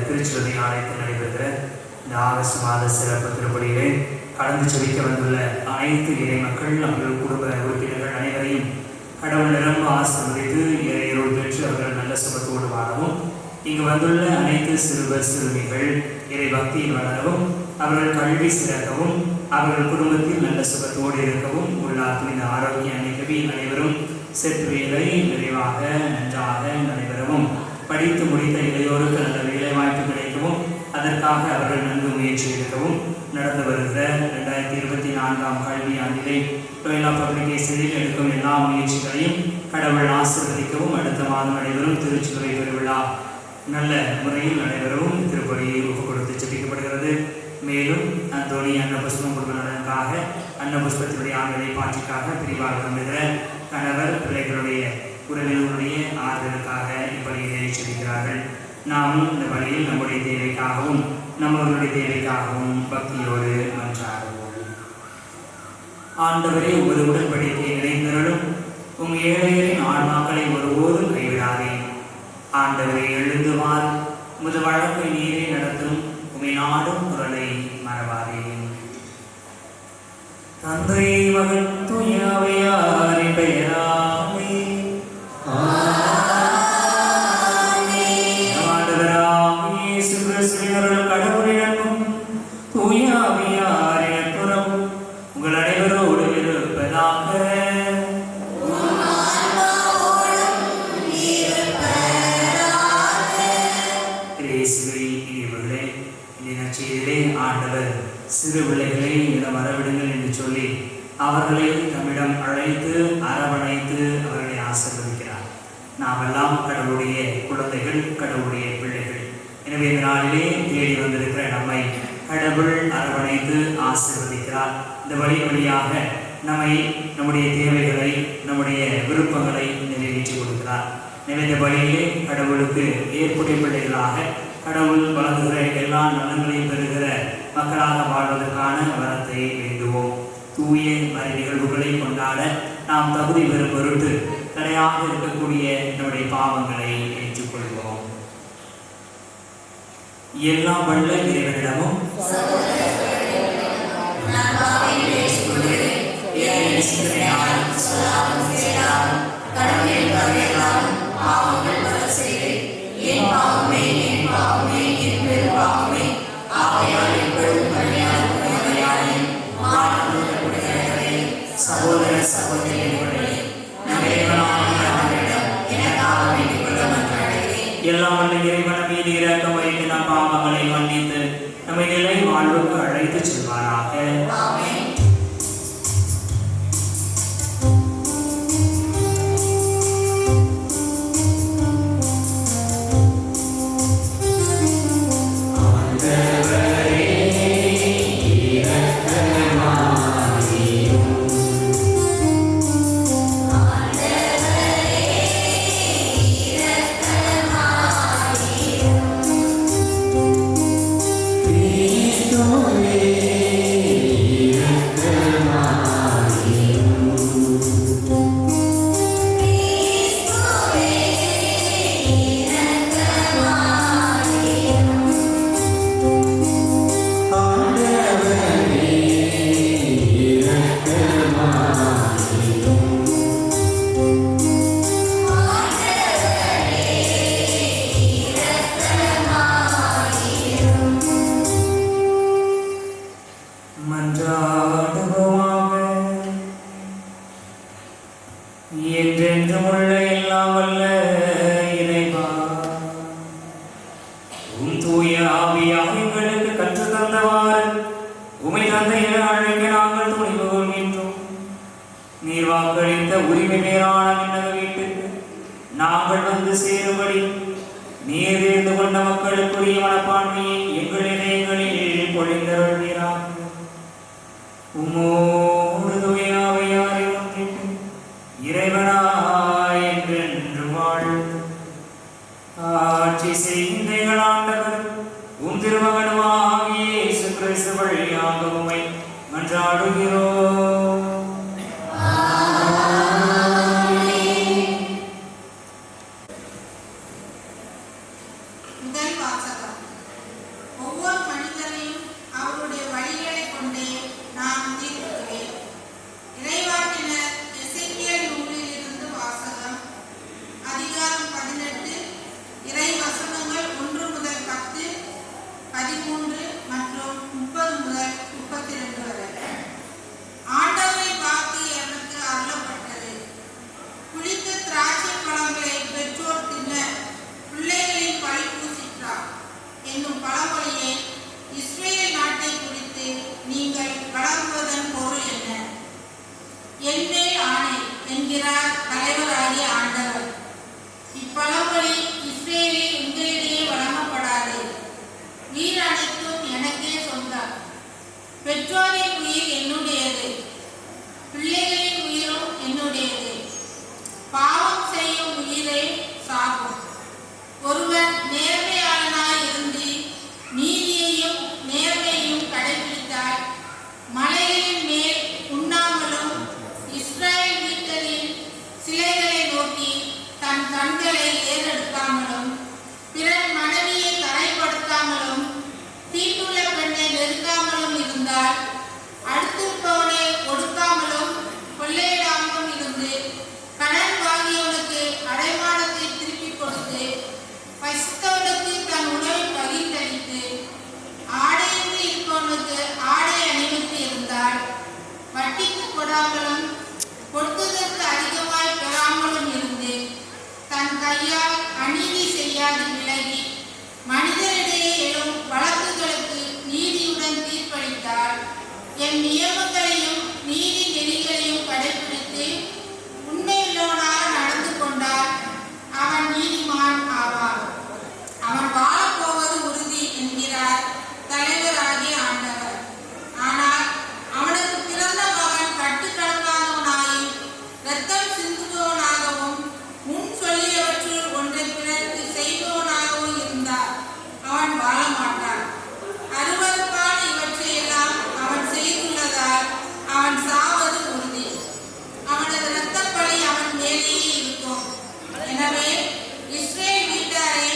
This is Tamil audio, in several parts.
திருச்சுவதை ஆலயத்தில் நடைபெறுகிற இந்த ஆகஸ்ட் மாத சிறப்பு திருப்பலியிலே கலந்து செபிக்க வந்துள்ள அனைத்து இறை மக்கள் அவர்கள் குடும்ப உறுப்பினர்கள் அனைவரையும் கடவுள் நிரம்ப ஆசீர்வதித்து இறையருள் பெற்று அவர்கள் நல்ல சுபத்தோடு வாழவும், இங்கு வந்துள்ள அனைத்து சிறுவர் சிறுமிகள் இறை பக்தியில் வளரவும், அவர்கள் கல்வி சிறக்கவும், அவர்கள் குடும்பத்தில் நல்ல சுபத்தோடு இருக்கவும், உள்ளாத்மின் ஆரோக்கிய அமைக்கவி அனைவரும் செவ்வேலை நிறைவாக நன்றாக நடைபெறவும், படித்து முடித்த இளையோருக்கு நல்ல வேலை வாய்ப்பு கிடைக்கவும், அதற்காக அவர்கள் நன்கு முயற்சி எடுக்கவும், நடந்து வருகிற 2024 கல்வி ஆண்டிலே லோயோலா பப்ளிகேஷனில் எடுக்கும் எல்லா முயற்சிகளையும் கடவுள் ஆசீர்வதிக்கவும், அடுத்த மாதம் நடைபெறும் திருச்சுவை பெருவிழா நல்ல முறையில் நடைபெறவும் திருப்பலியை ஒப்புக் கொடுத்து ஜெபிக்கப்படுகிறது. மேலும் அந்தோணி அன்னபுஷ்பம் குடும்பத்தினருக்காக அன்னபுஷ்பத்தினுடைய ஆண்களை பாட்சிக்காக பிரிவாக விரும்புகிற கணவர் பிள்ளைகளுடைய உறவினர்களுடைய ஆறுதலுக்காக இப்பலியை ஜெபிக்கிறார்கள். நாமும் இந்த வழியில் நம்முடைய தேவைக்காகவும் நம்மளுடைய தேவைக்காகவும் பக்தியோடு மன்றாடுவோம். ஆண்டவரே, ஒரு உடன்படிக்கை நிறைந்தருளும், உம் ஏழையரின் ஆன்மாக்களை ஒருபோதும் கைவிடாதே. ஆண்டவரே, எழுந்து வார், உமது வழக்கை நீரே நடத்தும், உமை நாடும் குரலை மறவாதே. தந்தை மகன் தூய ஆவியாரின் பெயராலே கடவுளிடமும் தூய ஆவியாரின் புறமும் உங்கள் அனைவரோடு இருப்பதாக. ஆண்டவர் சிறு பிள்ளைகளை இடம் வரவிடுங்கள் என்று சொல்லி அவர்களை தம்மிடம் அழைத்து அரவணைத்து அவர்களை ஆசீர்வதிக்கிறார். நாமெல்லாம் கடவுளுடைய குழந்தைகள், கடவுளுடைய பிள்ளைகள். எனவே இந்த நாளிலே தேடி வந்திருக்கிற நம்மை கடவுள் அரவணைத்து ஆசீர்வதிக்கிறார். இந்த வழியாக நம்மை, நம்முடைய தேவைகளை, நம்முடைய விருப்பங்களை நிறைவேற்றி கொடுக்கிறார். எனவே இந்த வழியிலே கடவுளுக்கு ஏற்புடைய பிள்ளைகளாக கடவுள் வழங்குகிற எல்லா நலன்களையும் பெறுகிற மக்களாக வாழ்வதற்கான வரத்தை வேண்டுவோம். தூய மறை நிகழ்வுகளை கொண்டாட நாம் தகுதி பெறும் பொருட்டு தடையாக இருக்கக்கூடிய நம்முடைய பாவங்களை ஏற்றுக்கொள்வோம். எல்லாம் வல்ல இறைவனிடமும் சகோதர சகோதரிகளே, எல்லாம் வல்ல இறைவன் மீது இரக்கம் வைத்து நம் பாவங்களை மன்னித்து நம்மை நிலை வாழ்வுக்கு அழைத்து செல்வாராக. Cristo, என்றென்றும் உள்ள எல்லாம் வல்ல இறைவா, உம் தூய ஆவியார் எங்களுக்கு கற்றுத் தந்தவாறு உமை தந்தை என அழைக்க நாங்கள் துணிவு கொள்கின்றோம். நீர் வாக்களித்த உரிமை மேலான விண்ணக வீட்டுக்கு நாங்கள் வந்து சேரும்படி நீர் தேர்ந்து கொண்ட மக்களுக்குரிய மனப்பான்மையை எங்கள் இதயங்களில் பொழிந்தருள்வீராக. உம்மோடு தூய ஆவியாரை ஒன்றிட்டு இறைவனாய் என்றென்று வாழ்ந்து ஆட்சி செய்கின்ற எங்கள் ஆண்டவர் உம் திருமகனுமாகிய இயேசு கிறிஸ்து வழியாக உம்மை மன்றாடுகிறோம். முதல் வாசகம். ஒவ்வொரு மனிதனையும் அவருடைய வழிகளை கொண்டே நாம் தீர்ப்பிடுவேன். இறைவாக்கினர் எசேக்கியேல் நூலிலிருந்து வாசகம். அதிகாரம் 18, இறை வசனங்கள் 1 முதல் 10, 13 மற்றும் 30 முதல் 32 வரை. ஆண்டவரின் வாக்கு எனக்கு அருளப்பட்டது. புளித்த திராட்சை பழங்களை பெற்றோர் தின்ன பிள்ளைகளின் பழி பூசிற்றார் என்னும் பழமொழியை இஸ்ரேல் நாட்டை குறித்து நீங்கள் வழங்குவதன் பொருள் என்ன? என்மேல் ஆணை என்கிறார் தலைவராகிய ஆண்டவர். இப்பழமொழி இஸ்ரேலில் உங்களிடையே வழங்கப்படாது. உயிர் அனைத்தும் எனக்கே சொந்தம். பெற்றோரின் உயிர் என்னுடையது, பிள்ளைகளின் உயிரும் என்னுடையது. பாவம் செய்யும் உயிரே சாகும். ஒருவன் நேர்மையாளனாய் இருந்து நீதியையும் நேர்மையையும் கடைபிடித்தால் மலைகளின் மேல் உண்ணாமலும் இஸ்ரவேல் வீட்டரின் சிலைகளை நோக்கி தன் கண்களை ஏறெடுக்காமலும் பிறன் மனைவியை தரைப்படுத்தாமலும் தீட்டுள்ள பெண்ணை நெருங்காமலும் இருந்தால் அடுத்திருப்பவனை கொடுக்காமலும் கொள்ளையிடாமலும் இருந்து கடன் வாங்கியவனுக்கு அடைமானத்தை திருப்பிக் கொடுத்து பசித்தவனுக்கு தன் உணவை பகிர்ந்தளித்து ஆடையின்றி இருப்பவனுக்கு ஆடை அணிவித்து இருந்தால் வட்டிக்கு கொடாமலும் கொடுத்ததற்கு அதிகமாய் பெறாமலும் இருந்து தன் கையால் அநீதி செய்யாது விலகி மனிதரிடையே எழும் வழக்குகளுக்கு நீதியுடன் தீர்ப்பளித்தால் என் நியமங்களையும் நீதி நெறிகளையும் கடைபிடித்து உண்மையுள்ளவனாக நடந்து கொண்டால் அவன் நீதிமான் ஆவான். அவன் வாழப்போவது உறுதி என்கிறார் தலைவராகிய ஆண்டவர். ஆனால் அவனுக்கு பிறந்த மகன் கட்டுக்கடங்காதவனாயும் இரத்தம் சிந்துபவனாகவும் முன் சொல்லியவற்றுள் ஒன்றை பிறருக்கு செய்பவனாகவும் இருந்தார் அவன் வாழ மாட்டான். அருவருப்பான இவற்றையெல்லாம் அவன் செய்துள்ளதால் அவன் சாவது உறுதி. அவனது இரத்தப்பழி அவன் மேலேயே இருக்கும். எனவே இஸ்ரேல் வீட்டாரே,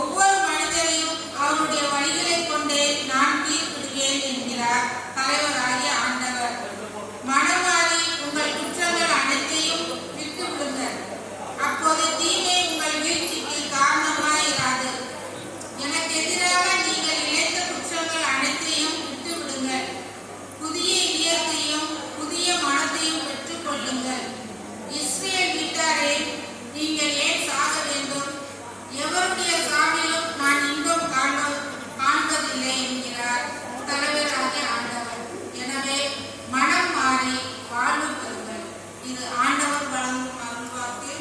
ஒவ்வொரு மனிதரையும் அவருடைய வழிகளை கொண்டே நான் தீர்ப்பிடுவேன் என்கிறார் தலைவராகிய ஆண்டவர். மனமாறி உங்கள் குற்றங்கள் அனைத்தையும் விட்டு விடுங்கள். அப்போது தீமை உங்கள் வீழ்ச்சிக்கு காரணமாயிராது. எனக்கு எதிராக நீங்கள் இழைத்த குற்றங்கள் அனைத்தையும் விட்டு விடுங்கள். புதிய இதயத்தையும் புதிய மனத்தையும் பெற்றுக் கொள்ளுங்கள். இஸ்ரேல் வீட்டாரே, நீங்கள் ஏன் சாக வேண்டும்? எவருடைய சாவிலும் நான் இன்பம் காண்பதில்லை என்கிறார் தலைவராகிய ஆண்டவர். எனவே மனம் மாறி வாழ்வு பெறுங்கள். இது ஆண்டவர் வழங்கும் அருள்வாக்கு.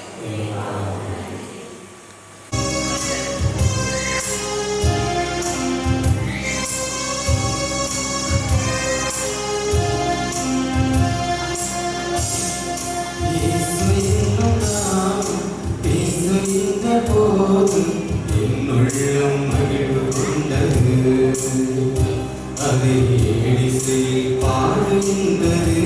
என்னுள்ளம் மகிழ்வு கொண்டது, அதை ஏடிசை பாடுகின்றது.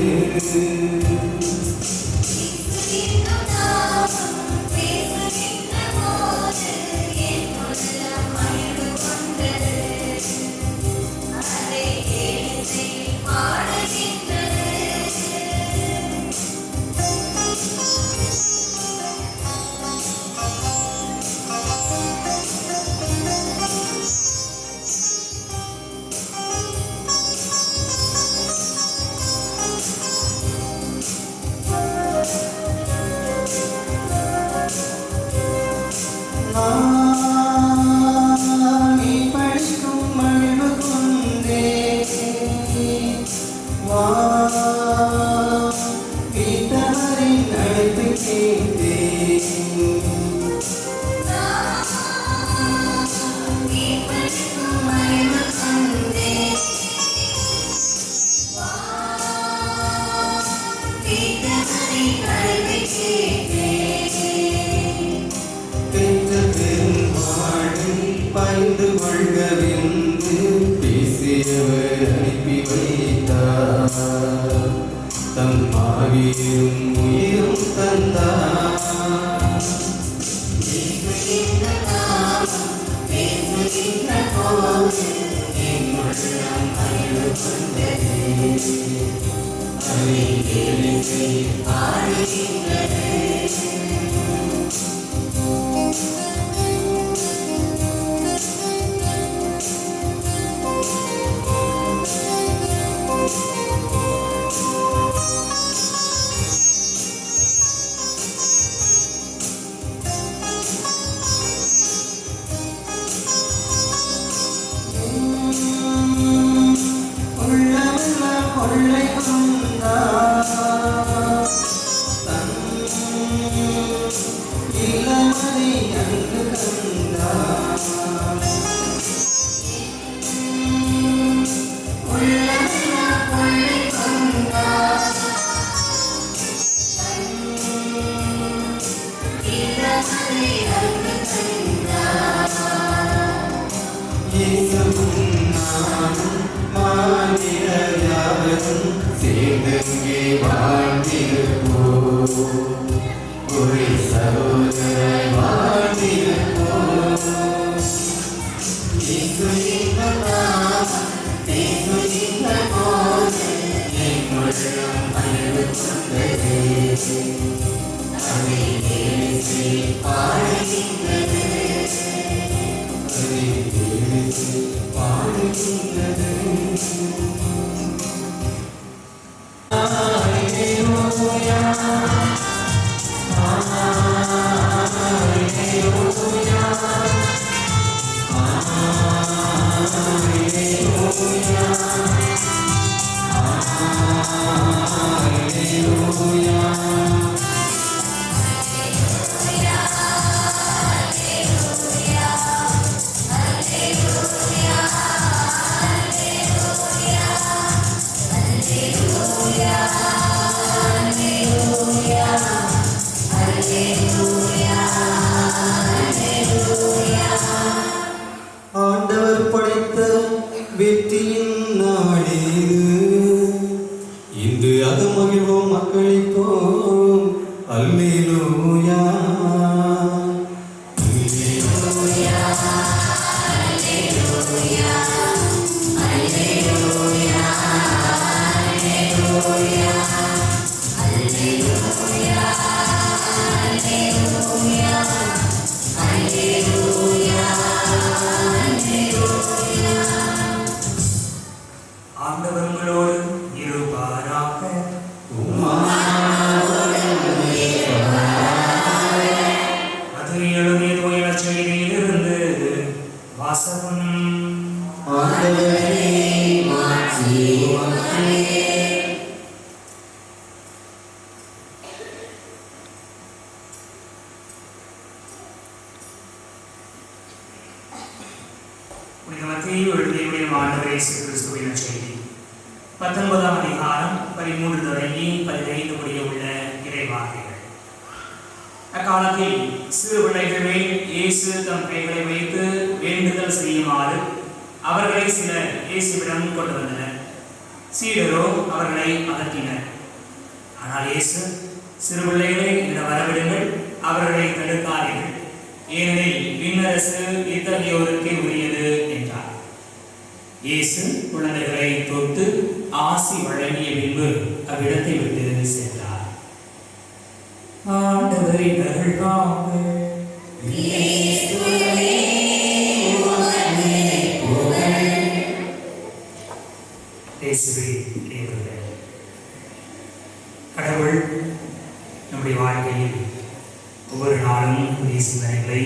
நீ படிக்கும் மகிழ்வு கொண்டே வா வீட்டவரின் அழைப்பு கேட்டேன் பயந்து கொள்கவென்று பேசியவர் அனுப்பி வைத்தார் தம் ஆவியும் உயிரும் தந்தார் கொள்ளை கொண்டார் தன் இளமதி அங்கு கண்டார் கொள்ளை கொண்டார் இளமதி அங்கு கண்டார் இயேசுவும் நானும் மாநிலயாவதும் சேர்ந்தங்கே வாழ்ந்திருப்போம் ஒரு சகோதர வாழ்ந்திருப்போம் என் உள்ளம் அழிவு கொண்டது அதை பேசி பாடுகின்றது அதை பேசி பாடுகின்றது ஆண்டவர் படைத்த வெற்றியின் நாடேது இன்று அது மகிழ்வோம் மக்களிப்போம் அல்லேலூயா ஆண்டவர் உங்களோடு இருப்பாராக. மத்தேயு எழுதிய தூய நற்செய்தியிலிருந்து வாசகம். புனித மத்தேயு எழுதிய ஆண்டவர் இயேசு கிறிஸ்துவின் நற்செய்தி 19ஆம் அதிகாரம் 13 தொடங்கி 15 முடிய உள்ள இறைவார்த்தைகள். அக்காலத்தில் சிறு பிள்ளைகள் மேல் இயேசு தம் கைகளை வைத்து வேண்டுதல் செய்யுமாறு அவர்களை சிலர் இயேசுவிடம் கொண்டு வந்தனர். சீடரோ அவர்களை அகற்றினர். ஆனால் இயேசு, சிறு பிள்ளைகளை இதில் வரவிடுங்கள், அவர்களை தடுக்காதீர்கள், ஏனெனில் விண்ணரசு இத்தகையோருக்கு உரியது என்றார். இயேசு குழந்தைகளை தொட்டு ஆசி வழங்கிய பின்பு அவ்விடத்தை விட்டு சென்றார். ஆண்டவரின் அருள்வாக்கு. கடவுள் நம்முடைய வாழ்க்கையில் ஒவ்வொரு நாளும் புதிய சிந்தனைகளை,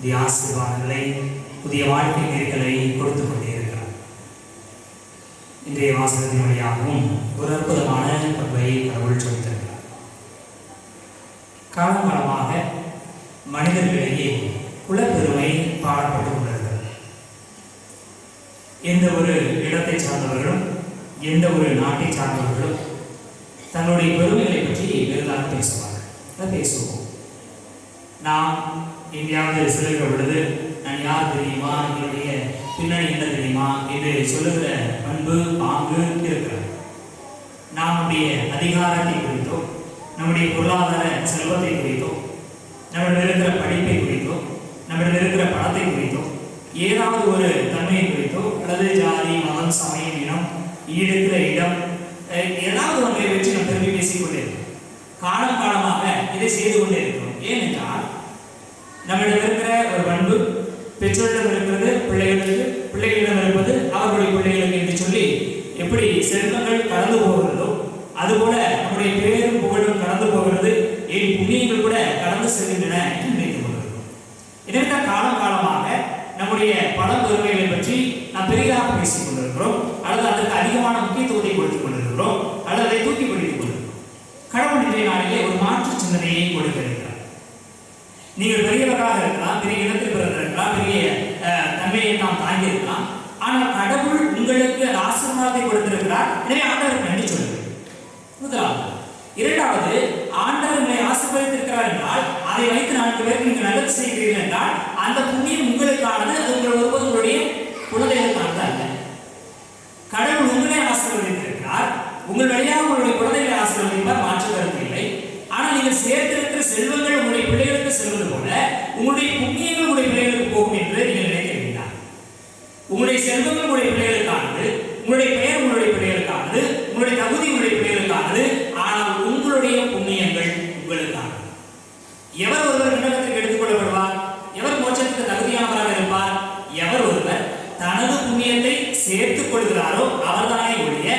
புதிய ஆசீர்வாதங்களை, புதிய வாழ்க்கை நெறிகளை கொடுத்து கொண்டே இருக்கிறார். இன்றைய வாசகத்தின் வழியாகவும் ஒரு அற்புதமான பண்பை கடவுள் சொல்லித்திருக்கிறார். காலகாலமாக மனிதர்களிடையே குலப்பெருமை பாடப்பட்டு கொண்டிருக்கிறது. எந்த ஒரு இடத்தை சார்ந்தவர்களும் எந்த ஒரு நாட்டை சார்ந்தவர்களும் தங்களுடைய பெருமைகளை பற்றி பெரிதாக பேசுவார்கள். அதை பேசுவோம். நாம் எங்கேயாவது செல்கிற பொழுது நான் யார் தெரியுமா, என்னுடைய பின்னணி என்ன தெரியுமா என்று சொல்லுகிற பண்பு பாங்கு இருக்கிறது. நம்முடைய அதிகாரத்தை குறித்தோ, நம்முடைய பொருளாதார செல்வத்தை குறித்தோ, நம்மிடம் இருக்கிற படிப்பை குறித்தோ, நம்மிடம் இருக்கிற பணத்தை குறித்தோ, ஏதாவது ஒரு தன்மையை குறித்தோ, அல்லது ஜாதி, மதம், சமயம், இனம், இருக்கிற இடம், ஏதாவது ஒன்றை வச்சு நாம் பெருமை பேசிக்கொண்டே இருக்கிறோம். காலம் காலமாக இதை செய்து கொண்டே இருக்கிறோம். ஏனென்றால் நம்மிடம் இருக்கிற ஒரு பண்பு பெற்றோரிடம் இருக்கிறது பிள்ளைகளுக்கு, பிள்ளைகளிடம் இருப்பது அவர்களுடைய பிள்ளைகளுக்கு என்று சொல்லி எப்படி செல்வங்கள் கடந்து போகிறதோ அதுபோல நம்முடைய பேரும் புகழும் கடந்து போகிறது, என் புண்ணியங்கள் கூட கடந்து செல்கின்றன என்று நினைத்துக் கொண்டிருக்கிறோம். எனவே காலம் காலமாக நம்முடைய பண பெருமைகளை பற்றி நாம் பெரிதாக பேசிக் கொண்டிருக்கிறோம், அல்லது அதற்கு அதிகமான முக்கியத்துவத்தை கொடுத்துக் கொண்டிருக்கிறோம், அல்லது அதை தூக்கி பிடித்துக் கொண்டிருக்கிறோம். கடவுள் இன்றைய நாளிலே ஒரு மாற்று சிந்தனையை கொடுக்க இருக்கிறார். நீங்கள் பெரியவர்களாக இருக்கலாம், பெரிய இடத்தில் பிறந்திருக்கலாம், பெரிய தன்மையை நாம் தாங்கி இருக்கலாம், ஆனால் கடவுள் உங்களுக்கு ஆசீர்வாதத்தை கொடுத்திருக்கிறார். எனவே ஆண்டவருக்கு நன்றி சொல்லுங்கள். முதலாவது. இரண்டாவது, ஆண்டவர் உங்களை ஆசீர்வதித்திருக்கிறார் என்றால் அதை வைத்து 4 பேருக்கு நீங்கள் நல்லது செய்கிறீர்கள் என்றால் அந்த புண்ணியம் உங்களுக்கானது. அது உங்கள் ஒருபோது உங்களுடைய குழந்தைகளுக்கானது அல்ல. கடவுள் உங்களை ஆசீர்வதித்திருக்கிறார், உங்கள் வழியாக உங்களுடைய குழந்தைகளை ஆசீர்வதிப்பார், மாற்று கருத்து இல்லை. ஆனால் நீங்கள் சேர்த்திருக்கிற செல்வங்கள் உங்களுடைய பிள்ளைகளுக்கு செல்வது போல உங்களுடைய புண்ணியங்கள் உங்களுடைய பிள்ளைகளுக்கு போகும் என்று நீங்கள் நினைக்க வேண்டாம். உங்களுடைய செல்வங்கள் உங்களுடைய பிள்ளைகளுக்கானது, உங்களுடைய பெயர் உங்களுடைய பிள்ளைகளுக்கானது, உங்களுடைய தகுதி உங்களுடைய பிள்ளைகளுக்கானது. ஆனால் உங்களுடைய புண்ணியங்கள் உங்களுக்கானது. எவர் ஒருவர் விண்ணகத்திற்கு எடுத்துக் கொள்ளப்படுவார், எவர் மோட்சத்துக்கு தகுதியானவராக இருப்பார், எவர் ஒருவர் தனது புண்ணியத்தை சேர்த்துக் கொள்கிறாரோ அவர்தானே ஒழிய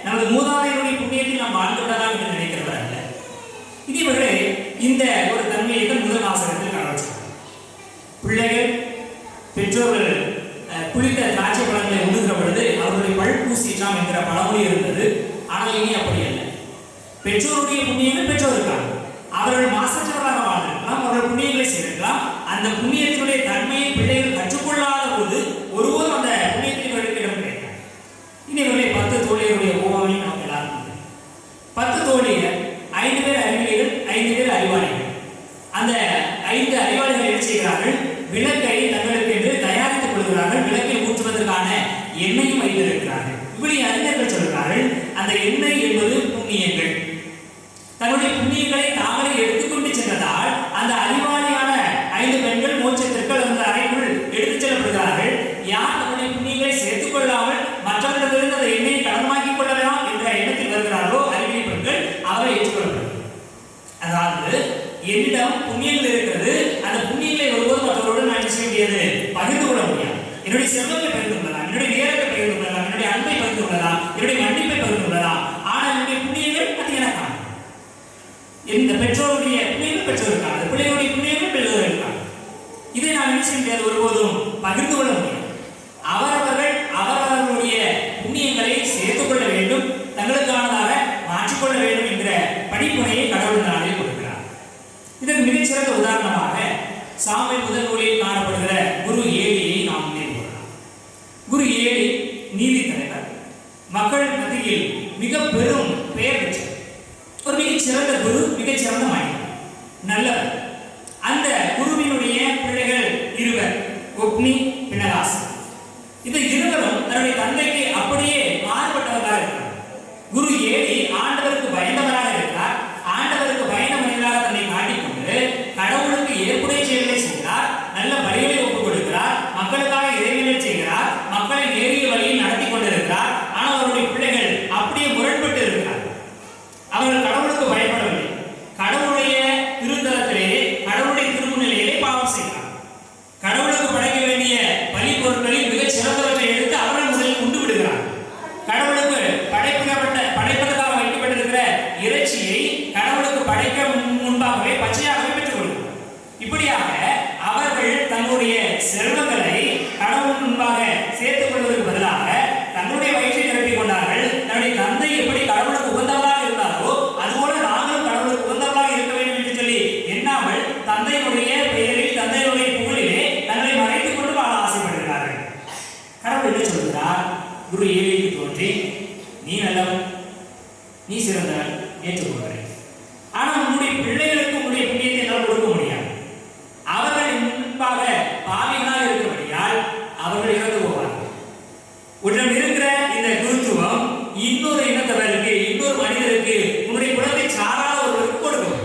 நமது மூதாதையருடைய புண்ணியத்தில் நாம் வாழ்ந்து விடலாம் என்று நினைக்கிறவர் அல்ல. இதேவர்களே இந்த ஒரு தன்மையை முதல் வாசகத்தில் காண பிள்ளைகள் பெற்றோர்கள் குளித்த திராட்சை பழங்களை உண்ணுகிற பொழுது அவர்களுடைய பல் பூசிட்டாம் என்கிற பழமொழி இருந்தது. ஆனால் இனி அப்படி அல்ல. பெற்றோருடைய புண்ணியங்கள் பெற்றோருக்காக அவர்கள் மாசற்றவராக வாழ்ந்திருக்கலாம், அவர்கள் புண்ணியங்களை செய்திருக்கலாம். அந்த புண்ணியத்தினுடைய தன்மையை பிள்ளைகள் கற்றுக்கொள்ளாத போது ஒருபோதும் அந்த புண்ணியத்தில் இடம் கிடையாது. இனி இவர்களை 10 தோழியருடைய ஓவாமை நாம் எல்லாருக்கும் 10 தோழியர், 5 பேர் அறிவிலிகள், 5 பேர் அறிவாளிகள். அந்த 5 அறிவாளிகள் என்ன செய்கிறார்கள், விளக்கை தங்களுக்கு என்று தயாரித்துக் கொள்கிறார்கள். விளக்கை ஊற்றுவதற்கான எண்ணெயும் வைத்திருக்கிறார்கள். இப்படி அறிஞர்கள் சொல்கிறார்கள், அந்த எண்ணெய் என்பது புண்ணியங்கள். தங்களுடைய புண்ணியங்களை தாங்களே எடுத்துக்கொண்டு சென்றதால் அந்த அறிவாளியான 5 பெண்கள் மோட்சத்திற்கு அந்த அறைக்குள் எடுத்துச் செல்லப்படுகிறார்கள். யார் தங்களுடைய புண்ணியங்களை சேர்த்துக் கொள்ளாமல் மற்றவர்களிடத்திலிருந்து அந்த எண்ணெயை கடமாக்கிக் கொள்ளலாம் என்ற எண்ணத்தில் வருகிறார்களோ அறிவியல் பெண்கள் அவரை ஏற்றுக்கொள்ளப்படுகிறார்கள். அதாவது என்னிடம் புண்ணியங்கள் இருக்கிறது, அந்த புண்ணியங்களை ஒருபோது மற்றவரோடு நான் செய்ய முடியாது, பகிர்ந்து கொள்ள முடியாது. என்னுடைய செல்வத்தை பகிர்ந்து கொள்ளலாம், என்னுடைய நேரத்தை பகிர்ந்து கொள்ளலாம், என்னுடைய அன்பை பகிர்ந்து கொள்ளலாம், என்னுடைய மன்னிப்பை பகிர்ந்து கொள்ளலாம். ஆனால் என்னுடைய புண்ணியங்கள் அது எனக்கான. இந்த பெற்றோருடைய புண்ணியங்கள் பெற்றோருக்கான, பிள்ளைகளுடைய புண்ணியங்கள் பிள்ளைகளுக்கான. இதை நான் என்ன செய்ய முடியாது, ஒருபோதும் பகிர்ந்து கொள்ள முடியாது. அவரவர்கள் அவரவர்களுடைய புண்ணியங்களை சேர்த்துக் கொள்ள வேண்டும், தங்களுக்கானதாக மாற்றிக்கொள்ள வேண்டும் என்கிற படிப்புரையை கடவுள் நாளே கொடுக்கிறார். இதற்கு மிகச்சிறந்த உதாரணமாக சாமுவேல் முதல் நூலில் காணப்படுகிற குரு ஏலியை நாம் நினைவு கூறலாம். குரு ஏலி நீதி தலைவர், மக்கள் மத்தியில் மிக பெரும் பெயர் பெற்றார். ஒரு மிகச்சிறந்த குரு, மிகச்சிறந்த மனிதன், நல்லவர். அந்த குருவினுடைய பிள்ளைகள் 2, ஒப்னி, பினகாஸ். இந்த 2வரும் தன்னுடைய தந்தைக்கு அப்படியே மாறுபட்டவர்களாக இருக்கிறார். குரு ஏலி ஆண்டவருக்கு பயந்தவராக இருக்கிறார். ஆண்டவருக்கு பயந்த மனிதராக தன்னை காட்டிக்கொண்டு கடவுளுக்கு ஏற்புடைய செயல்களை செய்கிறார், நல்ல பலிகளை ஒப்புக் கொடுக்கிறார், மக்களுக்காக இறைவேலை செய்கிறார், மக்களை நேரிய வழியில் நடத்தி கொண்டிருக்கிறார். ஆனால் அவருடைய பிள்ளைகள் அப்படியே முரண்பட்டு இருக்கிறார். அவர்கள் கடவுளுக்கு பயப்படவில்லை. கடவுளுடைய திருத்தலத்திலேயே கடவுளுடைய திருமுன்னிலையிலே பாவம் செய்கிறார். கடவுளுக்கு படைக்க வேண்டிய பலி பொருட்களில் மிகச் சிறந்தவற்றை எடுத்து அவர்கள் முதலில் உண்டு விடுகிறார். கடவுளுக்கு படைப்பதற்காக வைக்கப்பட்டிருக்கிற இறைச்சியை கடவுளுக்கு படைக்க முன்பாகவே பச்சையாகவே பெற்றுக் கொள்கிறார். இப்படியாக அவர்கள் தங்களுடைய செல்வங்களை கடவுள் முன்பாக சேர்த்துக் கொள்வதற்கு பதிலாக தங்களுடைய வயிற்றை நிரப்பிக் கொண்டார்கள். தன்னுடைய தந்தை எப்படி கடவுளுக்கு உகந்தவராக இருந்தாரோ அதுபோல நாங்களும் கடவுளுக்கு உகந்தவராக இருக்க வேண்டும் என்று சொல்லி எண்ணாமல் தந்தையினுடைய பெயரில் தந்தையினுடைய புகழிலே தங்களை மறைத்துக் கொண்டு வாழ ஆசைப்படுகிறார்கள். கடவுள் என்ன சொல்கிறார்? குரு ஏலிக்கு தோன்றி, நீ நல்லவன், நீ சிறந்தவன், ஏற்றுக்கொள்கிறேன். ஆனால் உன்னுடைய பிள்ளைகளுக்கு உன்னுடைய புண்ணியத்தை என்னால் கொடுக்க முடியாது. அவர்கள் முன்பாக பாவிகளாக இருக்கிறபடியால் அவர்கள் இறந்து போவார்கள். உன்னிடம் இருக்கிற இந்த குருத்துவம் இன்னொரு இனத்தவருக்கு, இன்னொரு மனிதருக்கு, உன்னுடைய குலத்தை சாராத ஒருவருக்கு கொடுக்கும்.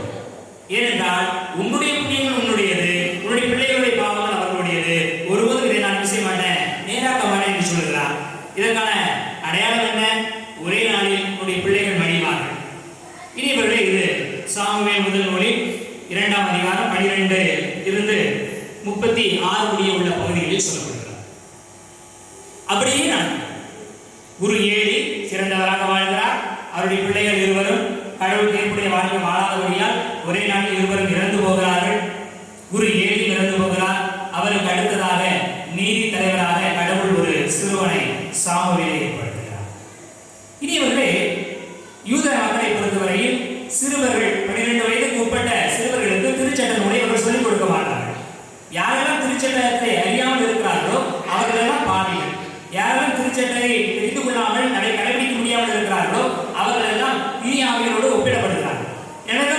ஏனென்றால் உன்னுடைய புண்ணியங்கள் உன்னுடையது, உன்னுடைய பிள்ளைகளுடைய பாவங்கள் அவர்களுடையது. ஒருவரும் இதை நான் விஷய மாட்டேன், நேராக்க மாட்டேன் என்று சொல்கிறார். இதற்கான அடையாளம் என்ன? ஒரே நாளில் உன்னுடைய பிள்ளைகள் மடிவார்கள். இனி இவர்களே இது சாமுவேல் முதல் நூலில் 2ஆம் அதிகாரம் 12 இருந்து 36 முடிய உள்ள பகுதிகளில் சொல்லப்படுகிறார். அப்படியே நான் குரு ஏலி சிறந்தவராக வாழ்கிறார். அவருடைய பிள்ளைகள் இருவரும் கடவுள் ஏற்புடைய வாழ்க்கை வாழாதபடியால் ஒரே நாளில் இருவரும் இறந்து போகிறார்கள். குரு ஏலி இறந்து போகிறார். அவருக்கு அடுத்ததாக நீதி தலைவராக கடவுள் ஒரு சிறுவனை சாமுவேலை ஏற்படுத்துகிறார். இனி இவர்களே யூத மக்களை பொறுத்தவரையில் சிறுவர்கள் 12 வயதுக்கு உட்பட்ட சிறுவர்களுக்கு திருச்சட்ட நூலை அவர்கள் சொல்லிக் கொடுக்க மாட்டார்கள். யாரெல்லாம் திருச்சட்டத்தை அறியாமல் இருக்கிறார்களோ அவர்களெல்லாம் பாவிகள். யாரெல்லாம் திருச்சட்டத்தை தெரிந்து கொள்ளாமல் கடைபிடிக்க முடியாமல் இருக்கிறார்களோ அவர்கள் எல்லாம் தீயாவிகளோடு ஒப்பிடப்படுகிறார்கள். எனவே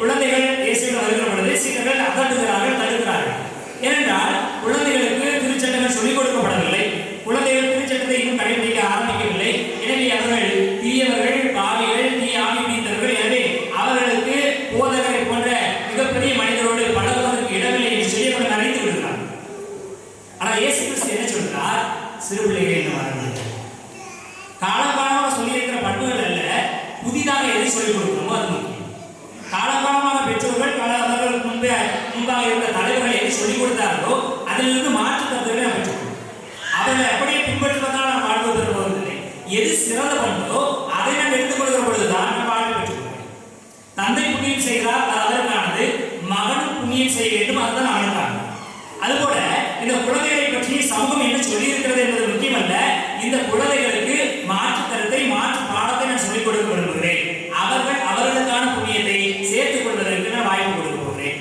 குழந்தைகள் இயேசுவிடம் வருகிற பொழுது சிலர்கள் அகற்றுகிறார்கள், தடுக்கிறார்கள். ஏனென்றால் குழந்தைகளுக்கு திருச்சட்டங்கள் சொல்லிக் கொடுக்கப்படவில்லை. குழந்தைகள் திருச்சட்டத்தை இன்னும் கடைபிடிக்க ஆரம்பிக்கவில்லை. எனவே அவர்கள் தீயவர்கள், பாவிகள், தீ ஆவி பிடித்தவர்கள். எனவே அவர்களுக்கு போதகரை போன்ற மிகப்பெரிய மனிதரோடு பழகுவதற்கு இடமில்லை என்று சொல்லி அவர்கள் நினைத்து விடுகிறார். ஆனால் இயேசு கிறிஸ்து என்ன சொல்கிறார்? சிறு பிள்ளைகளை என்ன வாருங்கள். காலகாலமாக சொல்லியிருக்கிற பண்புகள் அல்ல, புதிதாக எதை சொல்லிக் கொடுக்கணுமோ அது முக்கியம். காலகாலமாக பெற்றோர்கள் அவர்களுக்கு முன்பாக இருந்த தலைவர்கள் எதை சொல்லிக் கொடுத்தார்களோ அதிலிருந்து மாற்று கருத்துக்களை நாம் பெற்றுக்கொள்வோம். அவர்களை அப்படியே பின்பற்றுவதால் நாம் வாழ்வு பெற போவதில்லை. எது சிறந்த பண்போ அதை நாம் எடுத்துக்கொள்கிற பொழுதுதான் நாம் வாழ்வு பெற்றுக்கொள்வோம். தந்தை புண்ணியம் செய்கிறார், அது அதற்கானது. மகன் புண்ணியம் செய்ய வேண்டும், அதுதான் அவனுக்கானது. அதுபோல இந்த குழந்தைகளை பற்றி சமூகம் என்ன சொல்லி இருக்கிறது என்பது முக்கியமல்ல. இந்த குழந்தைகளுக்கு மாற்று கருத்தை, மாற்று பாடத்தை நான் சொல்லிக் கொடுக்க விரும்புகிறேன். அவர்களுக்கான புண்ணியத்தை சேர்த்துக் கொள்வதற்கு நான் வாய்ப்பு கொடுக்க போகிறேன்.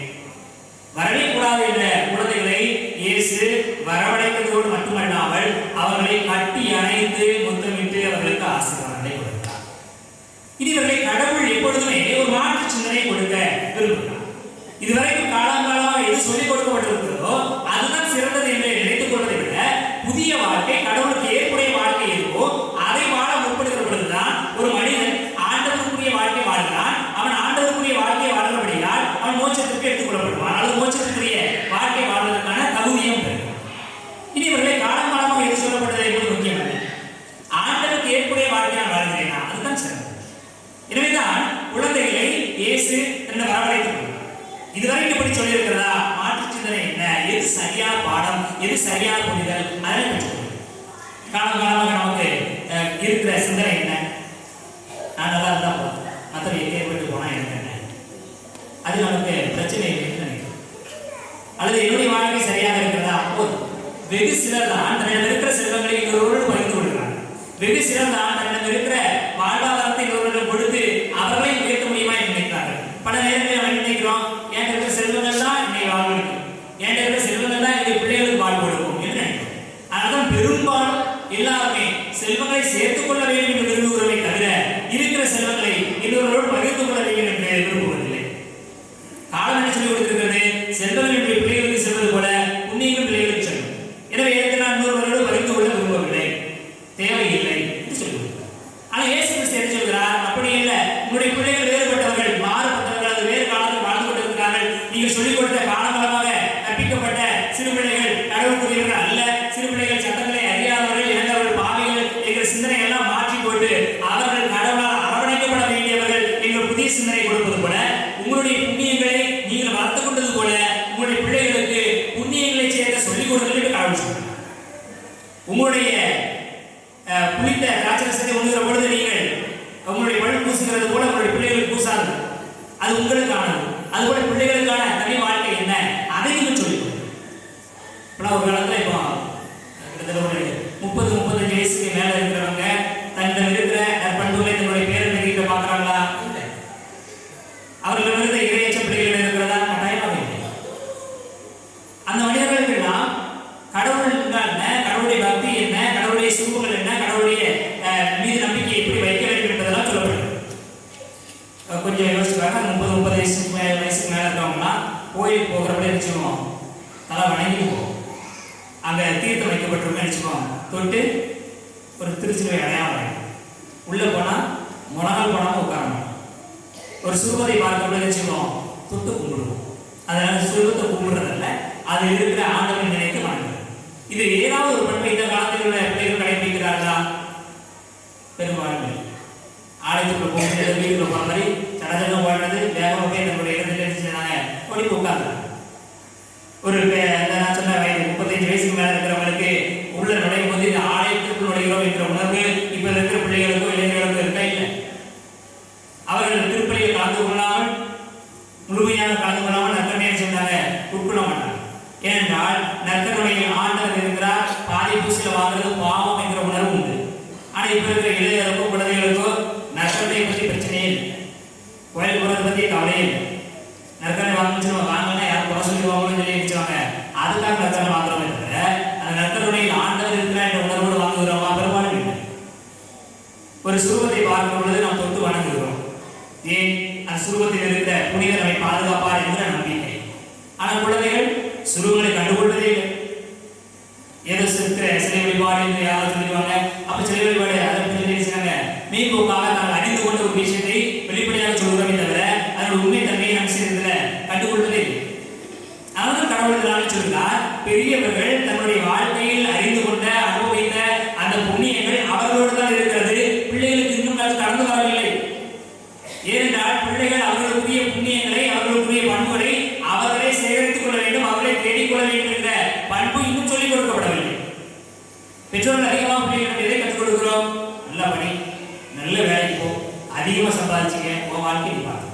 வரவே கூடாது என்ற குழந்தைகளை இயேசு வரவழைப்பதோடு மட்டுமல்லாமல் அவர்களை கட்டி அணைத்து முத்தமிட்டு அவர்களுக்கு ஆசீர்வாதங்களை கொடுத்தார். இவர்களை கடவுள் எப்பொழுதுமே ஒரு மாற்று சிந்தனை கொடுக்க விரும்புகிறார். இதுவரைக்கும் காலங்காலமாக எது சொல்லிக் கொடுக்கப்பட்டிருக்கிறதோ அதுதான் சிறந்தது என்று நினைத்துக் கொள்வதை விட புதிய வாழ்க்கை, கடவுளுக்கு ஏற்புடைய வாழ்க்கை இருக்கோ அதை வாழ முற்படுகிற பொழுதுதான் ஒரு மனிதன் ஆண்டவருக்குரிய வாழ்க்கை வாழ்கிறான். அவன் ஆண்டவருக்குரிய வாழ்க்கையை வாழ்கிறபடியால் அவன் மோட்சத்திற்கு எடுத்துக் கொள்ளப்படுவான். அல்லது மோட்சத்திற்குரிய வாழ்க்கை வாழ்வதற்கான தகுதியும் பெறுகிறான். இனி இவர்களை காலங்காலமாக எது சொல்லப்பட்டது என்பது முக்கியமல்ல. ஆண்டவருக்கு ஏற்புடைய வாழ்க்கை நான் வாழ்கிறேனா அதுதான் சிறந்தது. எனவேதான் குழந்தைகளை இயேசு தன்னை வரவழைத்துக் கொள்கிறார். இதுவரைக்கும் இப்படி சொல்லி இருக்கிறதா? மாற்று சிந்தனை என்ன, எது சரியான பாடம், எது சரியான புரிதல், அதை பெற்றுக்கொள்ளும். காலங்காலமாக நமக்கு இருக்கிற சிந்தனை என்ன? நான் நல்லா இருந்தா போதும், மற்றவங்க ஏற்பட்டு போனா எனக்கு என்ன, அது நமக்கு பிரச்சனை இல்லைன்னு நினைக்கிறோம். அல்லது என்னுடைய வாழ்க்கை சரியாக இருக்கிறதா? போதும். வெகு சிலர் தான் தன்னிடம் இருக்கிற செல்வங்களை இன்னொருவரோடு பகிர்ந்து கொள்கிறார். வெகு சிலர் தான் தன்னிடம் இருக்கிற வாழ்வாதாரத்தை இன்னொருவரிடம் கொடுத்து அவர்களை உயர்த்த முடியுமா என்று நினைக்கிறார்கள். பல நேரங்களில் நம்ம நினைக்கிறோம், என்கிட்ட இருக்கிற செல்வங்கள் தான் என்னை வாழ்வெடுக்கும், என்கிட்ட இருக்கிற செல்வங்கள் தான் என்னுடைய பிள்ளைகளுக்கு வாழ்வு கொடுக்கும் என்று நினைக்கிறோம். அதனால்தான் பெரும்பாலும் எல்லாருமே செல்வங்களை சேர்த்துக் கொள்ள வேண்டும் என்று விரும்புகிறதை தவிர இருக்கிற செல்வங்களை இன்னொருவரோடு பகிர்ந்து கொள்ள வேண்டும் என்று விரும்புவதில்லை. காலம் என்ன சொல்லி கொடுத்திருக்கிறது? செல்வங்கள் என்னுடைய பிள்ளைகளுக்கு செல்வது போல புண்ணியங்கள் பிள்ளைகளுக்கு செல்லும். எனவே எனக்கு நான் இன்னொருவரோடு பகிர்ந்து கொள்ள விரும்பவில்லை, தேவையில்லை என்று சொல்லுவார். ஆனால் இயேசு கிறிஸ்து என்ன சொல்கிறார்? அப்படி இல்லை. உங்களுடைய பிள்ளைகள் வேறுபட்டவர்கள், மாறுபட்டவர்கள், அது வேறு காலத்தில் வாழ்ந்து கொண்டிருக்கிறார்கள். நீங்கள் சொல்லிக் கொடுத்த காலகாலமாக கற்பிக்கப்பட்ட சிறு பிள்ளைகள் கடவுளுக்குரியவர்கள் அல்ல. சிறு பிள்ளைகள் சட்டங்களை அறியாதவர்கள், இறந்தவர்கள், பாவிகள் என்கிற சிந்தனை எல்லாம் மாற்றி போட்டு அவர்கள் கடவுளால் அரவணைக்கப்பட வேண்டியவர்கள் என்ற புதிய சிந்தனை கொடுப்பது போல உங்களுடைய புண்ணியங்களை நீங்கள் வளர்த்துக் கொண்டது போல உங்களுடைய பிள்ளைகளுக்கு புண்ணியங்களை சேர்க்க சொல்லிக் கொடுங்கள் என்று கடவுள் சொல்கிறார். உங்களுடைய புளித்த திராட்சரசத்தை உண்ணுகிற பொழுது நீங்கள் உங்களுடைய பழம் பூசுகிறது போல உங்களுடைய பிள்ளைகளுக்கு பூசாது, அது உங்களுக்கானது. அதுபோல பிள்ளைகளுக்கான தனி வாழ்க்கை என்ன அதை நீங்கள் சொல்லிக் இப்போலாம் ஒரு காலத்தில் இப்போ கிட்டத்தட்ட ஒரு 30-35 வயசுக்கு மேலே இருக்கிறவங்க தன்னிடம் இருக்கிற நற்பண்புகளை தன்னுடைய பேரன்கிட்ட பார்க்குறாங்களா? இல்லை. அவர்கள் இருந்த இறையச்ச பிள்ளைகள் இருக்கிறதா? கட்டாயமாக இல்லை. அந்த மனிதர்களுக்கெல்லாம் கடவுள் என்ன, கடவுளுடைய பக்தி என்ன, கடவுளுடைய சுருப்புகள் என்ன, கடவுளுடைய மீது நம்பிக்கை எப்படி வைக்க வேண்டும் என்பதெல்லாம் சொல்லப்படுது. கொஞ்சம் யோசிச்சுக்காக 30-35 வயசுக்கு மேலே இருக்கிறவங்கலாம் கோயிலுக்கு போகிறப்ப நினச்சிக்குவோம், நல்லா வணங்கிட்டு போவோம். அங்கே தீர்த்தம் வைக்கப்பட்டிருக்கோம் நினச்சிக்குவோம், தொட்டு ஒரு திருச்சிலுவை அடையாளம் உள்ளே போனால் முழங்கால் போனாமல் உட்காரணும். ஒரு சுருபத்தை பார்க்கறப்ப நினச்சிக்குவோம், தொட்டு கும்பிடுவோம். அதனால சுருபத்தை கும்பிடுறதில்ல, அது இருக்கிற ஆண்டவன் நினைத்து வணங்குறது. இது ஏதாவது ஒரு பண்பை இந்த காலத்தில் உள்ள பிள்ளைகள் கடைபிடிக்கிறார்களா? பெரும்பாலும் ஆலயத்துக்குள்ள போகிறது, வீட்டுக்குள்ள போகிற மாதிரி சடஜடம் வாழ்றது, வேகமாக போய் நம்மளுடைய இடத்துல ஓடி உட்கார்ந்து ஒரு நான் சொன்ன வயது 35 வயசுக்கு மேலே இருக்கிறவங்களுக்கு உள்ள நுழையும் போது இந்த ஆலயத்திற்குள் நுழைகிறோம் என்ற உணர்வு இப்போ இருக்கிற பிள்ளைகளுக்கோ இளைஞர்களுக்கோ இருக்கா? இல்லை. அவர்கள் திருப்பலியை கலந்து கொள்ளாமல், முழுமையாக கலந்து கொள்ளாமல் நற்கருணையை சொன்னாங்க, உட்கொள்ள மாட்டாங்க. ஏனென்றால் நற்கருணையில் ஆண்டவர் இருக்கிறார், பாதி பூசியில் வாங்குறது பாவம் என்கிற உணர்வு உண்டு. ஆனால் இப்போ இருக்கிற இளைஞர்களுக்கோ குழந்தைகளுக்கோ நற்கருணையை பற்றி பிரச்சனையே இல்லை, கோயில் போகிறத பற்றி கவலையே இல்லை. நற்கருணை வாங்கிச்சு நம்ம வாங்கினா யாரும் குறை சொல்லிடுவாங்கன்னு சொல்லி வச்சுவாங்க, அதுக்காக நற்கருணை வாங்குறோம் இருக்கிற அந்த நற்கருணையில் ஆண்டவர் இருக்கிறார் என்ற உணர்வோடு வாங்குகிறோமா? பெரும்பாலும் இல்லை. ஒரு சுரூபத்தை பார்க்கும் பொழுது நாம் தொட்டு வணங்குகிறோம். ஏன்? அந்த சுரூபத்தில் இருக்கிற புனிதர் நம்மை பாதுகாப்பார் என்கிற நம்பிக்கை. ஆனால் குழந்தைகள் சுரூபங்களை கண்டுகொள்வதே இல்லை. ஏதோ இருக்கிற சிலை வழிபாடு என்று யாராவது சொல்லிடுவாங்க. அப்ப சிலை வழிபாடு அதை செய்யறாங்க, மீன்போக்காக நாங்கள் அறிந்து கொண்ட ஒரு விஷயத்தை வெளிப்படையாக சொல்கிறோமே தவிர அதோட உண்மை தன்மையை நாம் செய்யறதுல கண்டுகொள்வதே இல்லை. அதனால் கடவுள் சொல்கிறார், பெரியவர்கள் தன்னுடைய வாழ்க்கையில் அறிந்து கொண்ட அனுபவித்த அந்த புண்ணியங்கள் அவர்களோடு தான் இருக்கிறது, பிள்ளைகளுக்கு இன்னும் கடந்து வரவில்லை. ஏனென்றால் பிள்ளைகள் அவர்களுக்குரிய புண்ணியங்களை, அவர்களுக்குரிய பண்புகளை அவர்களே சேகரித்துக் கொள்ள வேண்டும், அவர்களே தேடிக்கொள்ள வேண்டும் என்ற பண்பு இன்னும் சொல்லிக் கொடுக்கப்படவில்லை. பெற்றோர்கள் அதிகமாக பிள்ளைகளுக்கு எதை கற்றுக் கொடுக்கிறோம்? நல்லா படி, நல்ல வேலைக்கு போ, அதிகமாக சம்பாதிச்சுக்க, உன் வாழ்க்கையை பார்க்க.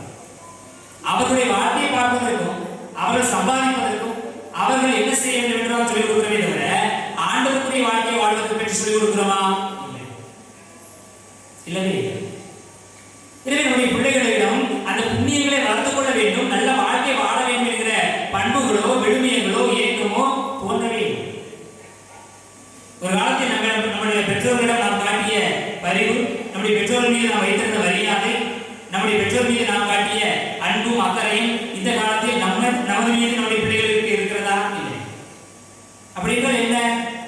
அவர்களுடைய வாழ்க்கையை பார்ப்பதற்கும் அவர்கள் சம்பாதிப்பதற்கும் அவர்கள் என்ன செய்ய வேண்டும் என்று சொல்லிக் கொடுக்கிறோமே தவிர ஆண்டவருக்குரிய வாழ்க்கையை வாழ்வதற்கு பற்றி சொல்லிக் கொடுக்கிறோமா? இல்லவே இல்லை. எனவே நம்முடைய பிள்ளைகளிடம் அந்த புண்ணியங்களை வளர்த்துக் கொள்ள வேண்டும், நல்ல வாழ்க்கை வாழ வேண்டும் என்கிற பண்புகளோ விழுமியங்களோ ஏக்கமோ தோன்றவே இல்லை. ஒரு காலத்தில் நம்முடைய பெற்றோர்களிடம் நாம் காட்டிய பரிவு, நம்முடைய பெற்றோர்கள் மீது நாம் வைத்திருந்த மரியாதை, நம்முடைய பெற்றோர் மீது நாம் காட்டிய அன்பும் அக்கறையும் இந்த காலத்தில் நமது மீது நம்முடைய பிள்ளைகளுக்கு இருக்கிறதா? இல்லை. அப்படி என்றால் என்ன?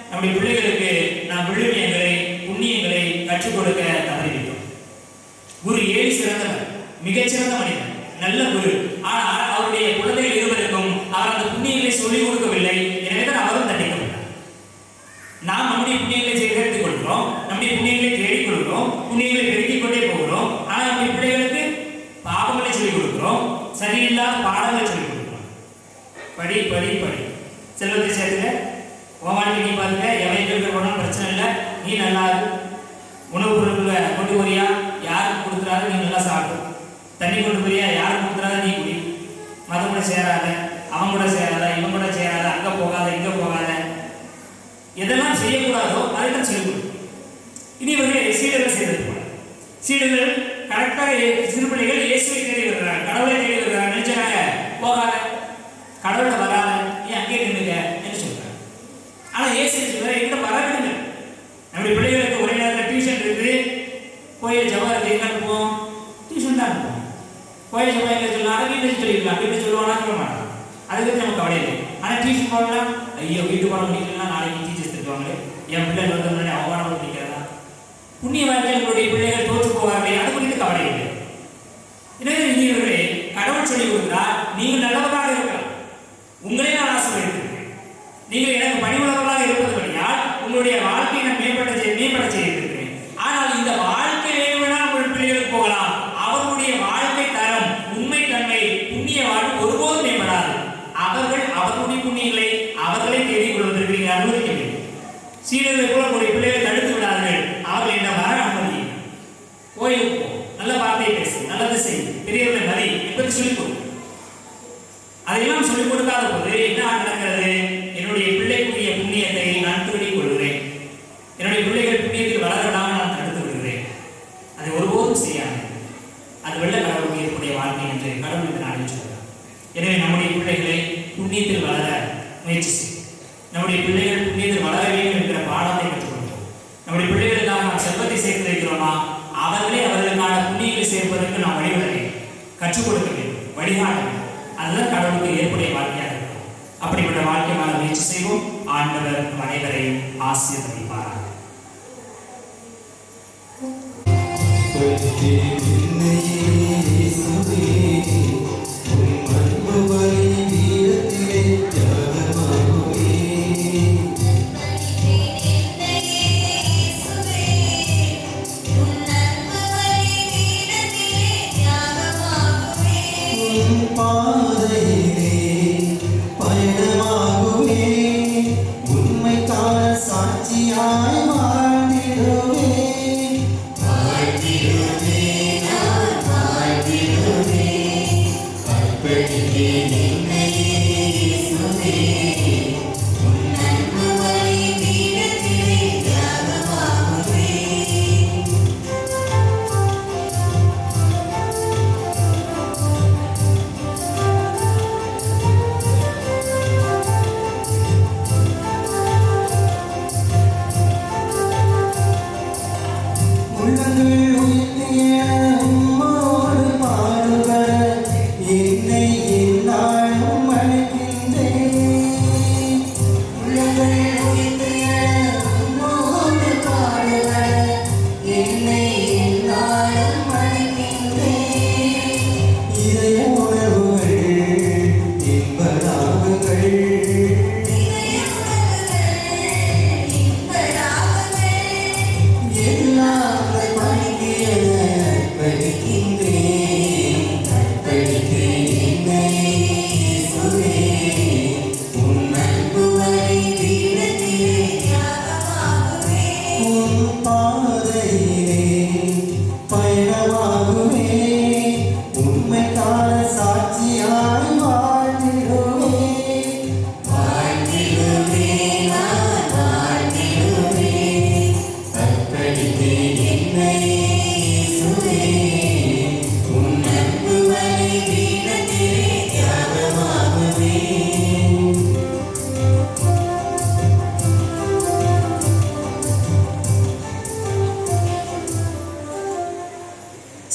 நம்முடைய பிள்ளைகளுக்கு நாம் விழுமியங்களை புண்ணியங்களை கற்றுக் கொடுக்க தவறிவிட்டோம். குரு ஏழு சிறந்தவர், மிகச்சிறந்த மனிதன், நல்ல குரு. ஆனால் அவருடைய குழந்தைகள் இருவருக்கும் அவர் அந்த புண்ணியங்களை சொல்லிக் கொடுக்கவில்லை. எனவே தான் அவரும் தண்டிக்கப்பட்டார். நாம் நம்முடைய புண்ணியங்களை சேகரித்துக் கொள்கிறோம், நம்முடைய புண்ணியங்களை தேடிக் கொள்கிறோம், புண்ணியங்களை பெருக்கிக் கொண்டே போகிறோம். ஆனால் நம்முடைய பிள்ளைகளுக்கு பாவங்களை சொல்லிக் கொடுக்கிறோம், சரியில்லாத பாடங்களை சொல்லிக் கொடுக்கிறோம். படி படி படி, செல்வத்தை சேர்த்துக்க, வாழ்க்கை நீ பாருங்க, எவைக்கு போனாலும் பிரச்சனை இல்லை, நீ நல்லா இருக்கு, உணவு பொருட்களை கொண்டு போறியா, யாருக்கு கொடுக்குறாரு நீ நல்லா சாப்பிடு, தண்ணி கொண்டு போறியா, யாருக்கு கொடுக்குறாரு நீ குடி, மதம் கூட சேராத, அவன் கூட சேராத, இவன் கூட சேராத, அங்கே போகாத இங்கே போகாத, எதெல்லாம் செய்யக்கூடாதோ அதைத்தான் செய்யக்கூடாது. இனி இவர்கள் சீடர்கள் செய்தது போல, சீடர்கள் கரெக்டாக சிறு பிள்ளைகள் இயேசுவை தேடி வருகிறாங்க, கடவுளை தேடி வருகிறாங்க. நினைச்சாங்க, போகாத, கடவுளை வராத, ஏன் அங்கே நின்றுங்க என்று சொல்றாங்க. ஆனால் இயேசு சொல்றாரு, எங்கிட்ட வர விடுங்க. நம்முடைய பிள்ளைகளுக்கு ஒரே நேரத்தில் டியூஷன் இருக்குது, கோயில் ஜவாருக்கு எங்கே அனுப்புவோம்? டியூஷன் தான் அனுப்புவோம். கோயில் ஜவா எங்கே சொல்லலாம், வீட்டில் சொல்லிக்கலாம், வீட்டில் சொல்லுவானா சொல்ல மாட்டான், அதுக்கு நமக்கு கவலை இல்லை. ஆனால் டியூஷன் போகலாம், ஐயோ வீட்டு போட முடியலன்னா நாளைக்கு டீச்சர்ஸ் திட்டுவாங்களே, என் பிள்ளைகள் வந்து முன்னாடி அவமானம் பண்ணிக்கிறதா, புண்ணிய வாழ்க்கையில் உங்களுடைய பிள்ளைகள் தோற்று போவார்களே, அது குறித்து கவலை இல்லை. எனவே நீங்களே கடவுள் சொல்லிக் கொடுக்கிறார், நீங்கள் நல்லவர்களாக இருக்கலாம், உங்களே நான் ஆசீர்வதிக்கிறேன், நீங்கள் எனக்கு பணிவுள்ளவர்களாக இருப்பது வழியால் உங்களுடைய வாழ்க்கையை நான் மேம்பட செய்திருக்கிறேன். ஆனால் இந்த வாழ்க்கையிலே வேணால் உங்கள் பிள்ளைகளுக்கு போகலாம், அவர்களுடைய வாழ்க்கை தரம், உண்மை தன்மை, புண்ணிய வாழ்வு ஒருபோதும் மேம்படாது. அவர்கள் அவர்களுடைய புண்ணியங்களை அவர்களை தேடிக் கொள்வதற்கு நீங்கள் அனுமதிக்க வேண்டும். சீடர்களை போல உங்களுடைய பிள்ளைகளை தடுத்து விடாதீர்கள், அவர்கள் என்ன வர அனுமதி. கோயிலுக்கு போ, நல்ல வார்த்தையை பேசு, நல்லது செய், பெரியவர்களை மதி என்பதை சொல்லிக் கொடு. அதையெல்லாம் சொல்லிக் கொடுக்காத போது என்ன நடக்கிறது? என்னுடைய பிள்ளைக்குரிய புண்ணியத்தை நான் திருடிக் கொள்கிறேன். என்னுடைய பிள்ளைகள் புண்ணியத்தில் வளரலாம் நான் தடுத்து விடுகிறேன். அதை ஒருபோதும் செய்யாது. அது வெள்ள கடவுளுக்கு ஏற்புடைய வாழ்க்கை என்று கடவுள் இந்த நாளில் சொல்கிறார். எனவே நம்முடைய பிள்ளைகளை புண்ணியத்தில் வளர முயற்சி செய்யும். நம்முடைய பிள்ளைகள் புண்ணியத்தில் வளர வேண்டும் என்கிற பாடத்தை கற்றுக் கொடுப்போம். நம்முடைய பிள்ளைகளுக்காக நாம் செல்வத்தை சேர்த்து வைக்கிறோமா, அவர்களே அவர்களுக்கான புண்ணியங்களை சேர்ப்பதற்கு நாம் வழிவிட வேண்டும், கற்றுக் கொடுக்க வேண்டும், வழிகாட்ட வேண்டும். அதுதான் கடவுளுக்கு ஏற்புடைய வாழ்க்கையாக இருக்கும். அப்படிப்பட்ட வாழ்க்கை வாழ முயற்சி செய்வோம். ஆண்டவர் அனைவரையும் ஆசீர்வதிப்பாராக.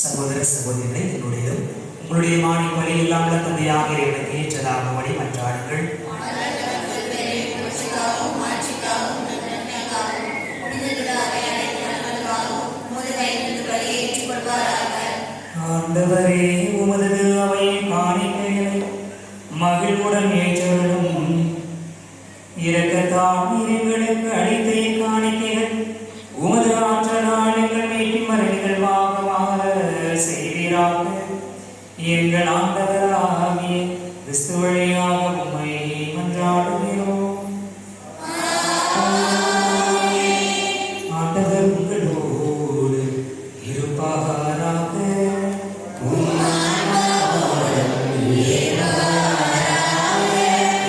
சகோதர சகோதரிகளை, உங்களுடைய மாணி பலி இல்லாமல் தந்தையாக இறைவனுக்கு ஏற்றதாகும்படி மன்றாடுங்கள். ஆண்டவரே, உமது அவையை காணிக்கைகளை மகிழ்வுடன் ஏற்றவர்களும் இரக்கத்தால் எங்களுக்கு அளித்த காணிக்கைகள் உமது ஆற்றலால் எங்கள் மீட்பின் மரணிகள் வாக செய்வீராக. எங்கள் ஆண்டவராகிய கிறிஸ்து வழியாக உம்மை மன்றாடுகிறோம். ஆண்டவர் உங்களோடு இருப்பாராக.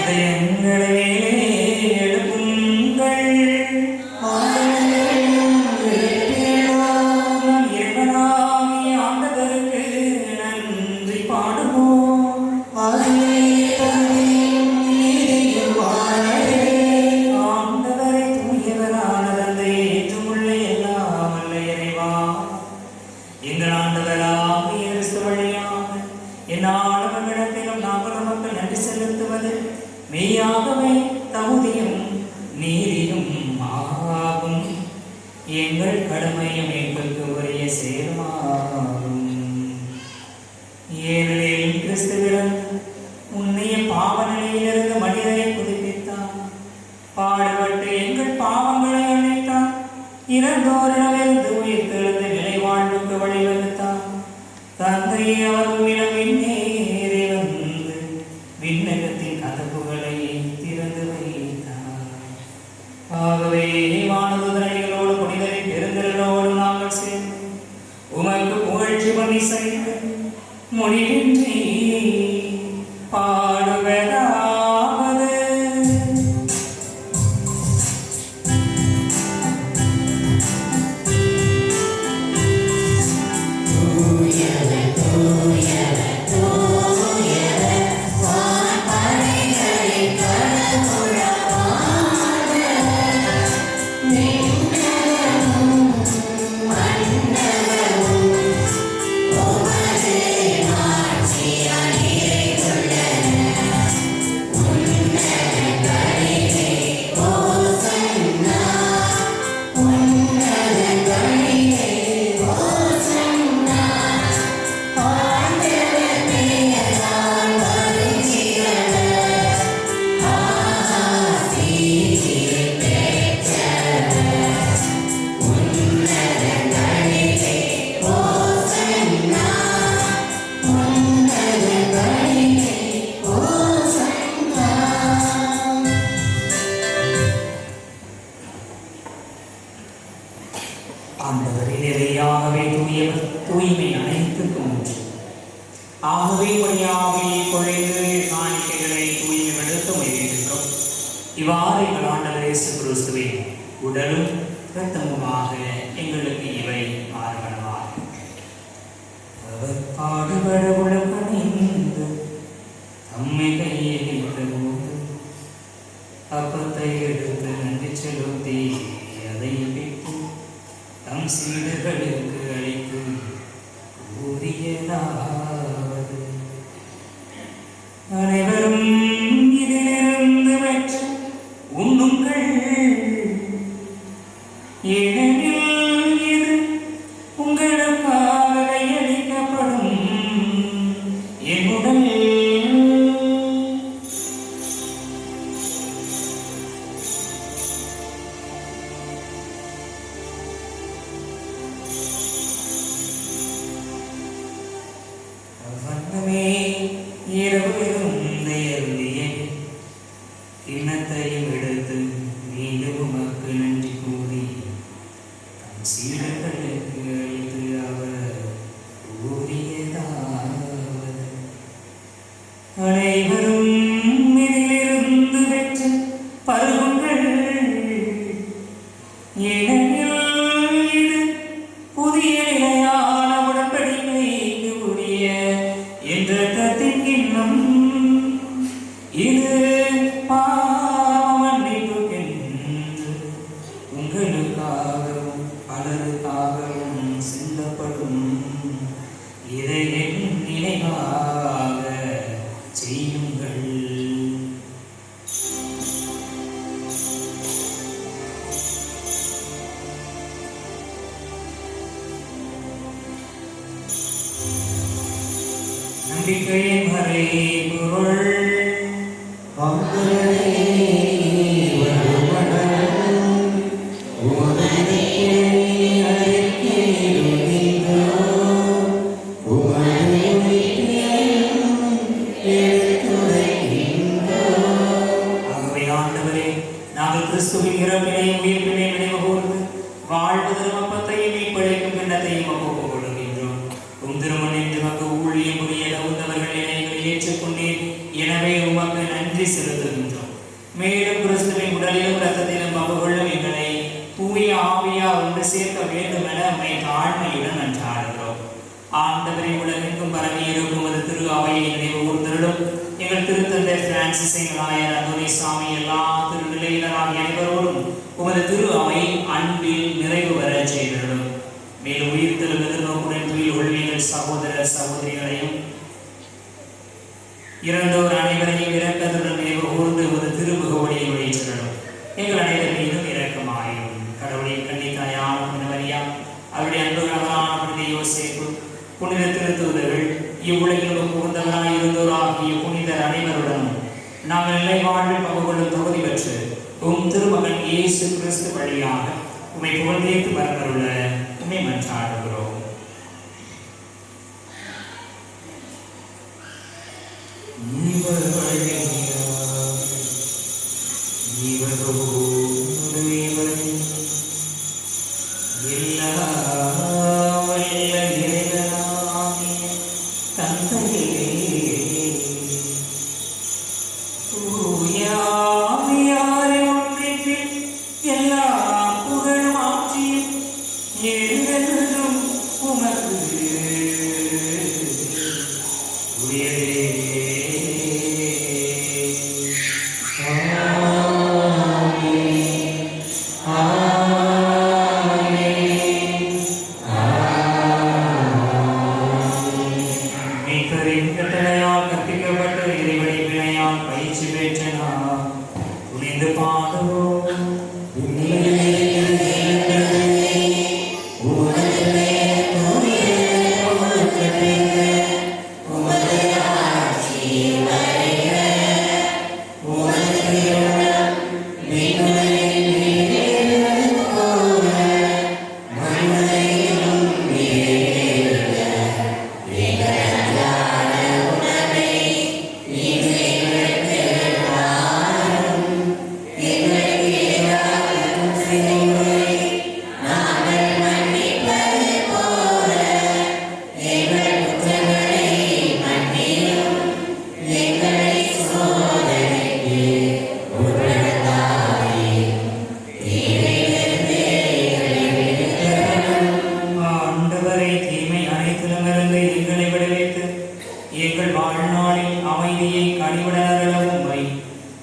இதயங்களை எழுப்புங்கள். ஆண்டவருக்கு நன்றி பாடுவோம். ஆண்டவரை தூயவரான தந்தை ஏற்றுமுள்ள எல்லாம் வல்ல இறைவா, எங்கள் ஆண்டவராகிய கிறிஸ்து வழியாக எந்நாளும் நாங்கள் மக்கள் நன்றி செலுத்துவது மெய்யாகவே தகுதியும் நீதியும் ஆகும். எங்கள் கடமையும் எங்களுக்கு உரிய செயலுமாகும். ஏனெனில் கிறிஸ்துவிடம் உன்னைய பாவ நிலையிலிருந்து மனிதரை புதுப்பித்தார். பாடுபட்டு எங்கள் பாவங்களை அழைத்தார். இறந்தோரிடமிருந்து உயிர் தெழுந்த நிலை வாழ்வுக்கு வழிவகுத்தார். தந்தையை அவர் உயிரம் விண்ணேறி வந்து விண்ணகத்தின் கதவுகளை திறந்து வைத்தார். ஆகவே வானதூதர்களோடு புனிதரின் பெருந்திரளோடு நாங்கள் சேர்ந்து உமக்கு புகழ்ச்சி பண்ணி செய்து முடிவின்றி பாடுவதாவது. ஆகவே ஆவியை பொழிந்து காணிக்கைகளை தூய்மைப்படுத்த முயல்கின்றோம். இவ்வாறு எங்கள் ஆண்டவர் இயேசு கிறிஸ்துவின் உடலும் இரத்தமுமாக எங்களுக்கு இவை மாறுபடுவார். அவர் பாடுபட உலகணிந்து தம்மை கையெழுத்து அப்பத்தை எடுத்து நன்றி செலுத்தி அதை விட்டு தம் சீடர்களுக்கு அளித்து கூறியதாவது: அனைவரும் இதிலிருந்து பெற்று உண்ணுங்கள், ஏனெனில் இது உங்களுக்காக கையளிக்கப்படும் என் உடல். கிண்ணத்தையும் எடுத்து மீண்டும் உமக்கு நன்றி கூறி தம் சீடர்களுக்கு அளித்து அவர் கூறியதாவது: அனைவரும் இதிலிருந்து பெற்று பருகுங்கள், ஏனெனில் இது புதிய நிலையான உடன்படிக்கைக்கு உரிய என்ற இரத்தத்தின் கிண்ணம். இது பாவமன்னிப்புக்கென்று உங்களுக்காகவும் பலருக்காகவும் சிந்தப்படும். இதை என் நினைவாக செய்யுங்கள். நம்பிக்கையின் மறைபொருள் கிறிஸ்துவின் இறப்பினையும் உயிர்ப்பினையும் நினைவுகூர்ந்து வாழ்வதரும் அப்பத்தையும் மீட்பளிக்கும் கிண்ணத்தையும் ஒப்புக் கொடுக்கின்றோம். உம் திருமணம் நமக்கு ஊழியம் புரிய தகுந்தவர்கள் என எங்களை ஏற்றுக்கொண்டீர். எனவே உமக்கு நன்றி செலுத்துகின்றோம். மேலும் கிறிஸ்துவின் உடலிலும் இரத்தத்திலும் பங்கு கொள்ளும் எங்களை தூய ஆவியா ஒன்று சேர்க்க வேண்டும் என நம்மை தாழ்மையுடன் நன்றாடுகிறோம். ஆண்டவரை உலகெங்கும் பரவி இருக்கும் அது திரு அவையை நினைவு கூர்ந்திருடும். எங்கள் திருத்தந்தை பிரான்சிஸ், எங்கள் ஆயர் அந்தோனிசாமி, எல்லா திருநிலையினராகிய அனைவரோடும் உமது திரு அவை அன்பில் நிறைவு பெற செய்திருடும். மேலும் உயிர்த்தெழும் எதிர்நோக்குடன் துயில் கொள்வீங்கள் சகோதர சகோதரிகளையும் இறந்தோர் அனைவரையும் இரக்கத்துடன் நினைவு கூர்ந்து உமது திருமுகவடியை உழைச்சிடணும். எங்கள் அனைவர் மீதும் இரக்கமாயும். கடவுளின் கன்னித்தாயான புனித மரியா, அவருடைய அன்புகளான புனித யோசேப்பு, புனித திருத்தூதர்கள், இவ்வுலகிலும் புகுந்தவராய் இருந்தோராகிய புனிதர் அனைவருடன் நாங்கள் நிலை வாழ்வில் பங்கு கொள்ளும் தகுதி பெற்று உம் திருமகன் இயேசு கிறிஸ்து வழியாக உம்மை புகழ்ந்தேத்து வரப்பெறுள்ள உம்மை மன்றாடுகிறோம். Yeah. எங்கள் வாழ்நாளில் அமைதியை கனிவுடனருள உம்மை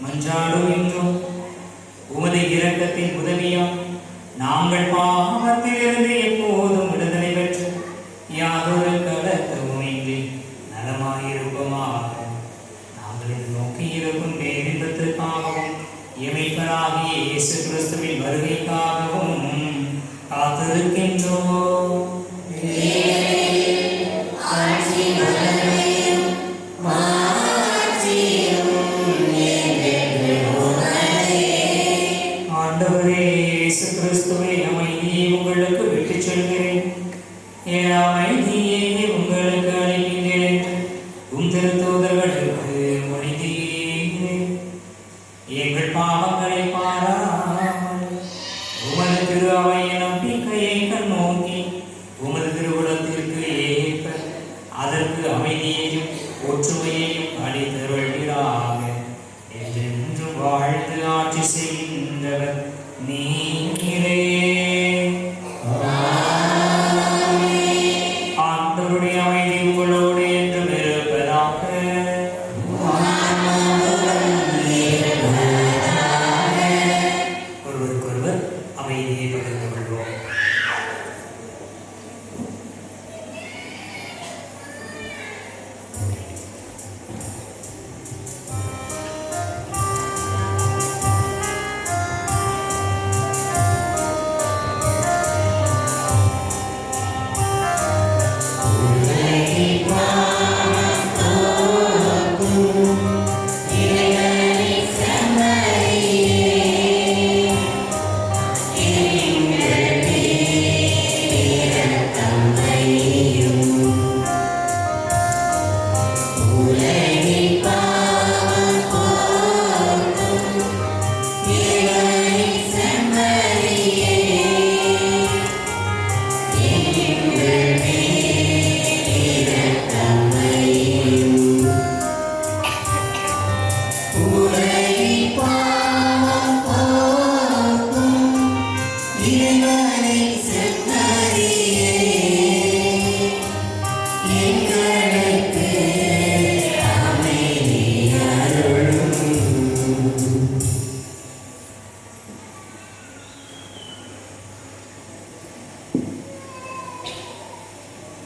மன்றாடுகின்றோம். உமது இரக்கத்தின் உதவியால் நாங்கள் பாவத்திலிருந்து எப்போதும் விடுதலை பெற்று யாதொரு கலக்கமுமின்றி நலமாயிருப்போமாக. நாங்கள் இது நோக்கி இருக்கும் பேரின்பத்திற்காகவும் இமைப்பராகிய இயேசு கிறிஸ்துவின் வருகைக்காகவும் காத்திருக்கின்றோம். ஆண்டவரே இயேசு கிறிஸ்துவே, அமைதியை உங்களுக்கு விட்டுச் செல்கிறேன், என் அமைதியை உங்களுக்கு அளிக்கின்றேன் என்று உம் திருத்தூதர்களுக்கு மொழிந்தீரேன். எங்கள் பாவங்களை பாராமல் உமது திரு அவையின் நம்பிக்கையை கண்ணோக்கி உமது திருவுளத்திற்கு ஏற்ப அதற்கு அமைதியையும் ஒற்றுமையையும் அளித்தருள்கிறாக. என்றென்று வாழ்ந்து ஆட்சி செய்கின்றவர் நீரே. ஆண்டவருடைய அமைதி உங்களோடு என்றும் இருப்பதாக. ஒருவருக்கொருவர் அமைதியை பகிர்ந்து கொள்வோம்.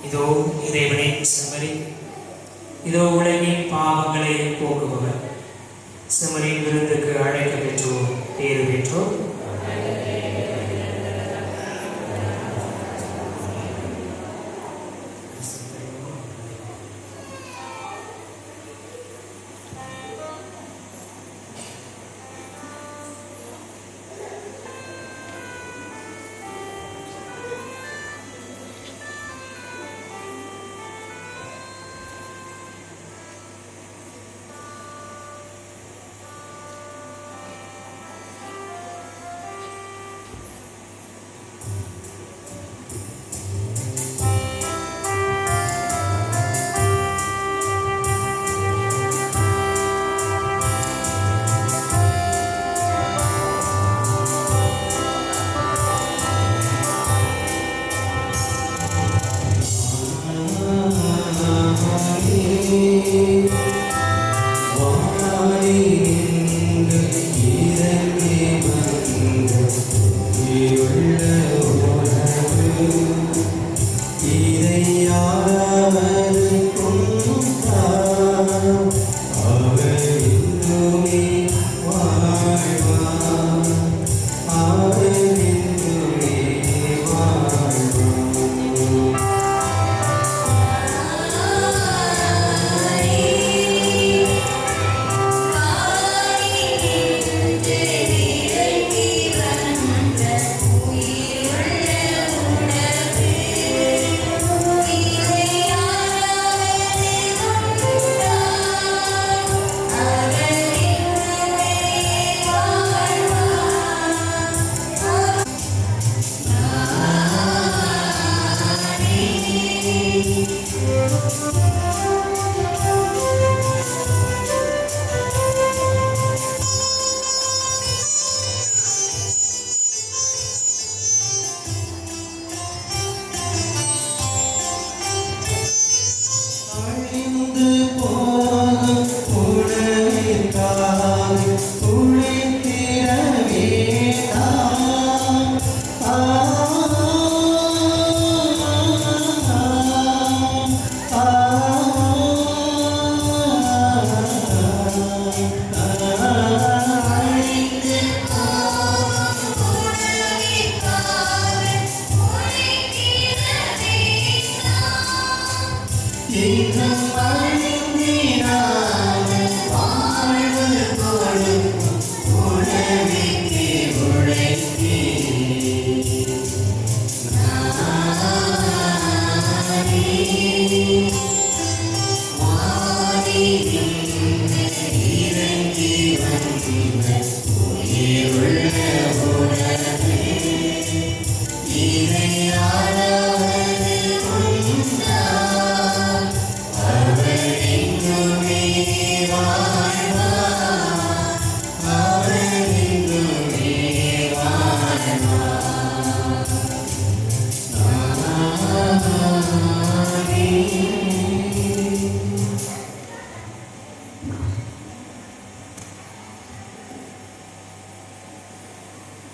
இதோ இறைவனின் செம்மறி, இதோ உலகின் பாவங்களை போக்குபவர். செம்மறியின் விருந்துக்கு அழைக்க பெற்றோர் பேறு பெற்றோர்.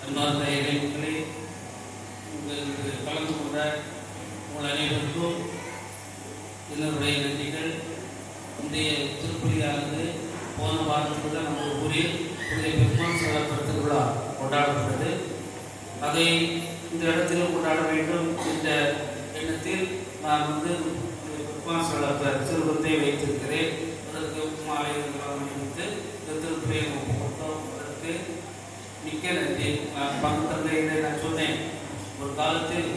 அன்பார்ந்த இறைமக்களே, உங்களுக்கு கலந்து கொண்ட உங்கள் அனைவருக்கும் என்னுடைய நன்றிகள். இன்றைய திருப்பலியானது போன வாரத்தில் தான் நம்ம ஊரில் புதிய பெருமான் சிறப்பு விழா கொண்டாடப்பட்டது. அதை இந்த இடத்திலும் கொண்டாட வேண்டும் என்ற எண்ணத்தில் நான் பெருமான் சிறப்பு சிறுவத்தை வைத்திருக்கிறேன். அதற்கு மாலை அணிவித்து இந்த திருப்பலியை அதற்கு மிக்க நன்றி. பங்கு தந்தையிலே நான் சொன்னேன், ஒரு காலத்தில்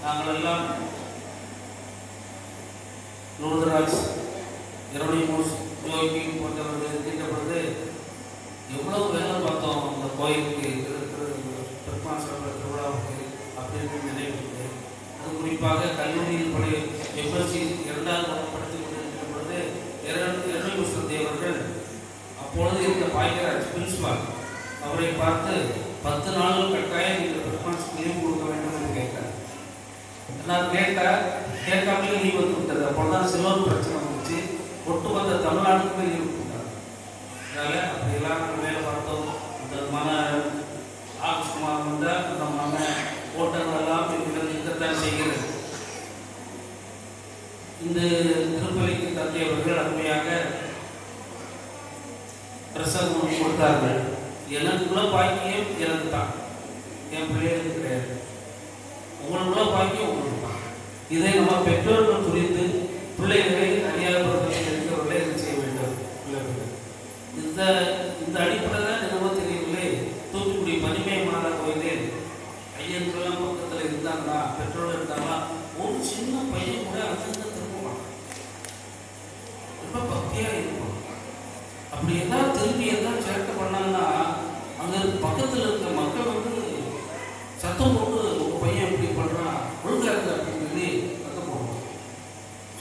நாங்கள் எல்லாம் லூர்தராஜ், எரோனிமோஸ், ஜோகி போன்றவர்கள் இருக்கின்ற பொழுது எவ்வளவு வேலை பார்த்தோம் அந்த கோயிலுக்கு பெருமாள் சிறப்பு திருவிழாவுக்கு அப்படின்னு நினைவுக்கு. அது குறிப்பாக கல்லூரியில் பழைய எம்எஸ்சி 2வது வகுப்பு படித்துக் கொண்டிருக்கின்ற பொழுது எரோனிமோஸ் தேவர்கள் அப்பொழுது இருந்த பாய்கராஜ் பிரின்சிபால் அவரை பார்த்து 10 நாள்கள் கட்டாயம் நீங்கள் பெருமாள் லீவ் கொடுக்க வேண்டும் என்று கேட்டார். நான் கேட்காமலே லீவ் வந்து விட்டது. அப்போதான் சிலோன் பிரச்சனை வந்துச்சு. ஒட்டுமொத்த தமிழ்நாட்டுக்குமே லீவ் கொடுத்தார். அதனால அப்படியெல்லாம் நாங்கள் வேலை பார்த்தோம். அந்த ஆகஸ்ட் மாதம் வந்தால் அந்த மன ஓட்டங்கள் எல்லாம் இருக்கத்தான் செய்கிறது. இந்த திருப்பலிக்கு தந்தையவர்கள் அருமையாக பிரசங்கம் கொடுத்தார்கள். எனக்குள்ள பாக்கியம் எனக்கு தான், என் பிள்ளைகளுக்கு கிடையாது. உங்களுக்குள்ள பாக்கியம் உங்களுக்கு தான். இதை நம்ம பெற்றோர்கள் புரிந்து பிள்ளைகளை அறியாதவர்களை இருக்கிறவர்களே இதை செய்ய வேண்டும். இந்த அடிப்படையில் தான் என்னவோ தெரியவில்லை, தூத்துக்குடி மணிமே மாதா கோயிலில் ஐயர்களெல்லாம் பக்கத்தில் இருந்தாங்கன்னா, பெற்றோர்கள் இருந்தாங்கன்னா, ஒரு சின்ன பையன் கூட அங்கங்க திரும்ப மாட்டான். ரொம்ப பக்தியாக இருக்கும். அப்படி எதாவது திரும்பி எதாவது சேர்க்க பண்ணாங்கன்னா அங்கே பக்கத்தில் இருக்கிற மக்கள் சத்தம் போட்டு உங்கள் பையன் எப்படி பண்ணுறான் ஒழுங்காக இருக்குது அப்படின்னு சொல்லி சத்தம் போடுவோம்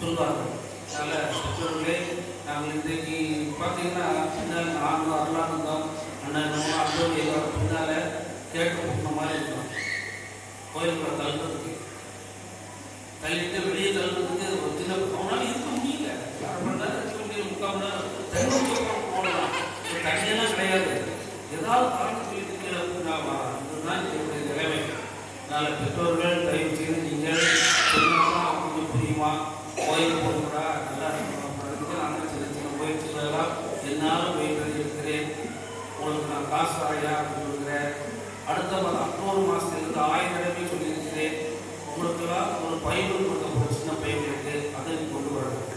சொல்லுவாங்க. அதனால் பெற்றோர்களே, நாங்கள் இன்றைக்கு பார்த்தீங்கன்னா பின்னால் நாங்கள் அருளானந்தம் அண்ணன் அன்போடு எல்லாரும் பின்னால் கேட்டு போன மாதிரி இருக்கணும். கோயிலுக்குள்ள தள்ளுறதுக்கு தள்ளிட்டு வெளியே தள்ளுறதுக்கு ஒரு சின்ன அவனால இருக்க முடியல. 1/2 மணி நேரம் இருக்க முடியல, 3/4 மணி நேரம் போடலாம். தனியெல்லாம் கிடையாது. ஏதாவது காரணத்துக்கு கீழே இதுதான் என்னுடைய நிலைமை. அதனால் பெற்றோர்கள் தயவு செய்து நீங்கள் சொன்னாலும் அவங்களுக்கு புரியுமா, கோயில் போகிறா நல்லா இருக்கணும். நாங்கள் சின்ன சின்ன முயற்சிகளெல்லாம் என்னாலும் முயற்சி இருக்கிறேன். உங்களுக்கு நான் காசு ஆயா அப்படின்னு சொல்கிறேன். அடுத்த மாதம் அக்டோபர் மாதத்துலேருந்து 1000 இடமே சொல்லியிருக்கிறேன். உங்களுக்கெல்லாம் ஒரு பைபிள் கொடுத்த ஒரு சின்ன பைபிள் இருக்குது, அதை கொண்டு வரணும்.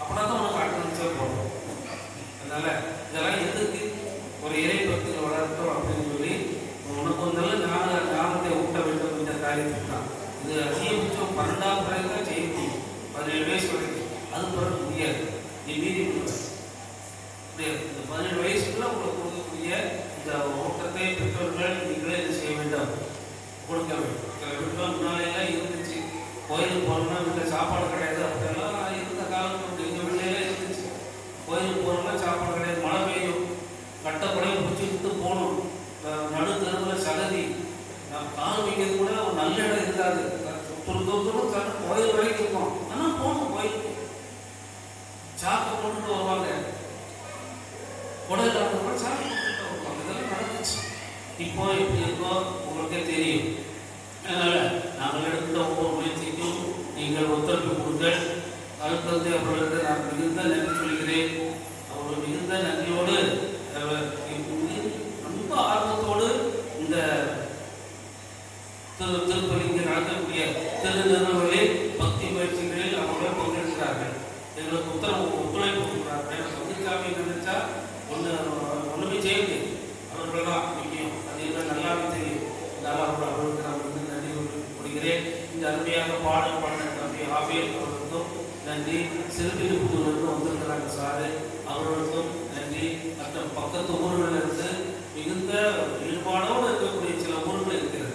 அப்படின்னா தான் உனக்கு அட்டன்ஸாக போகணும். அதனால் இதெல்லாம் எதுக்கு ஒரு இறை பக்தியில் வளர்த்தோம் அப்படின்னு சொல்லி உனக்கு ஒரு நல்ல ஞானத்தை ஊட்ட வேண்டும் என்ற காரியத்துக்கு தான். இது அதிகபட்சம் 12ஆம் பிறகு தான் செய்ய முடியும். 17 வயசு வரைக்கும் அது பிறகு முடியாது. நீ மீறி முடியாது. இந்த 17 வயசுக்குள்ள உங்களுக்கு கொடுக்கக்கூடிய இந்த ஓட்டத்தை பெற்றோர்கள் நீங்களே இது செய்ய வேண்டும், கொடுக்க வேண்டும். சில வீட்டில் முன்னாலேலாம் இருந்துச்சு, கோயிலுக்கு போகணும்னா வீட்டில் சாப்பாடு கிடையாது. அப்படியெல்லாம் இருந்த காலத்தில் எங்கள் வீட்டிலே இருந்துச்சு. கோயிலுக்கு போகிறோம்னா சாப்பாடு கிடையாது. மழை பெய்யும், கட்டப்படையை பிடிச்சிட்டு போகணும். நடு தெருவில் சகதி, கால் வைக்கிறது கூட ஒரு நல்ல இடம் இருக்காது. தூரம் கோயில் வரைக்கும் இருக்கும். ஆனால் போகணும் கோயிலுக்கு. சாக்கை போட்டுட்டு வருவாங்க, குடல் கூட சாக்கை போட்டுட்டு வருவாங்க. இதெல்லாம் நடந்துச்சு. இப்போ எப்படி இருக்கோ உங்களுக்கே தெரியும். அதனால் நாங்கள் எடுக்கிற ஒவ்வொரு முயற்சிக்கும் நீங்கள் ஒத்துழைப்பு கொடுங்கள். அடுத்தது அவர்களுக்கு நான் மிகுந்த நன்றி சொல்கிறேன். அவர்கள் மிகுந்த நன்றியோடு ரொம்ப ஆர்வத்தோடு இந்த திருப்பலிக்கு நடக்கக்கூடிய திருநிறுவனங்களில் பக்தி முயற்சிகளில் அவர்கள் பங்கெடுக்கிறார்கள். எங்களுக்கு ஒத்துழைப்பு கொடுக்கிறார்கள். சந்திக்காம நினைச்சா ஒன்றுமே செய்ய முடியாது. அவர்கள் தான் முக்கியம். அது எங்களுக்கு நல்லாவே தெரியும். அதனால் அவர்களுக்கு நான் வந்து நன்றி கொடுக்கிறேன். இந்த அருமையாக பாடல் பாடின தம்பி ஆபியல் அவர்களுக்கும் நன்றி. சிறுபிலிபுத்தூருக்கு அவர்களுக்கும் நன்றி. மற்ற பக்கத்து ஊர்களில் இருந்து மிகுந்த ஈடுபாடோடு இருக்கக்கூடிய சில ஊர்கள் இருக்கிறது.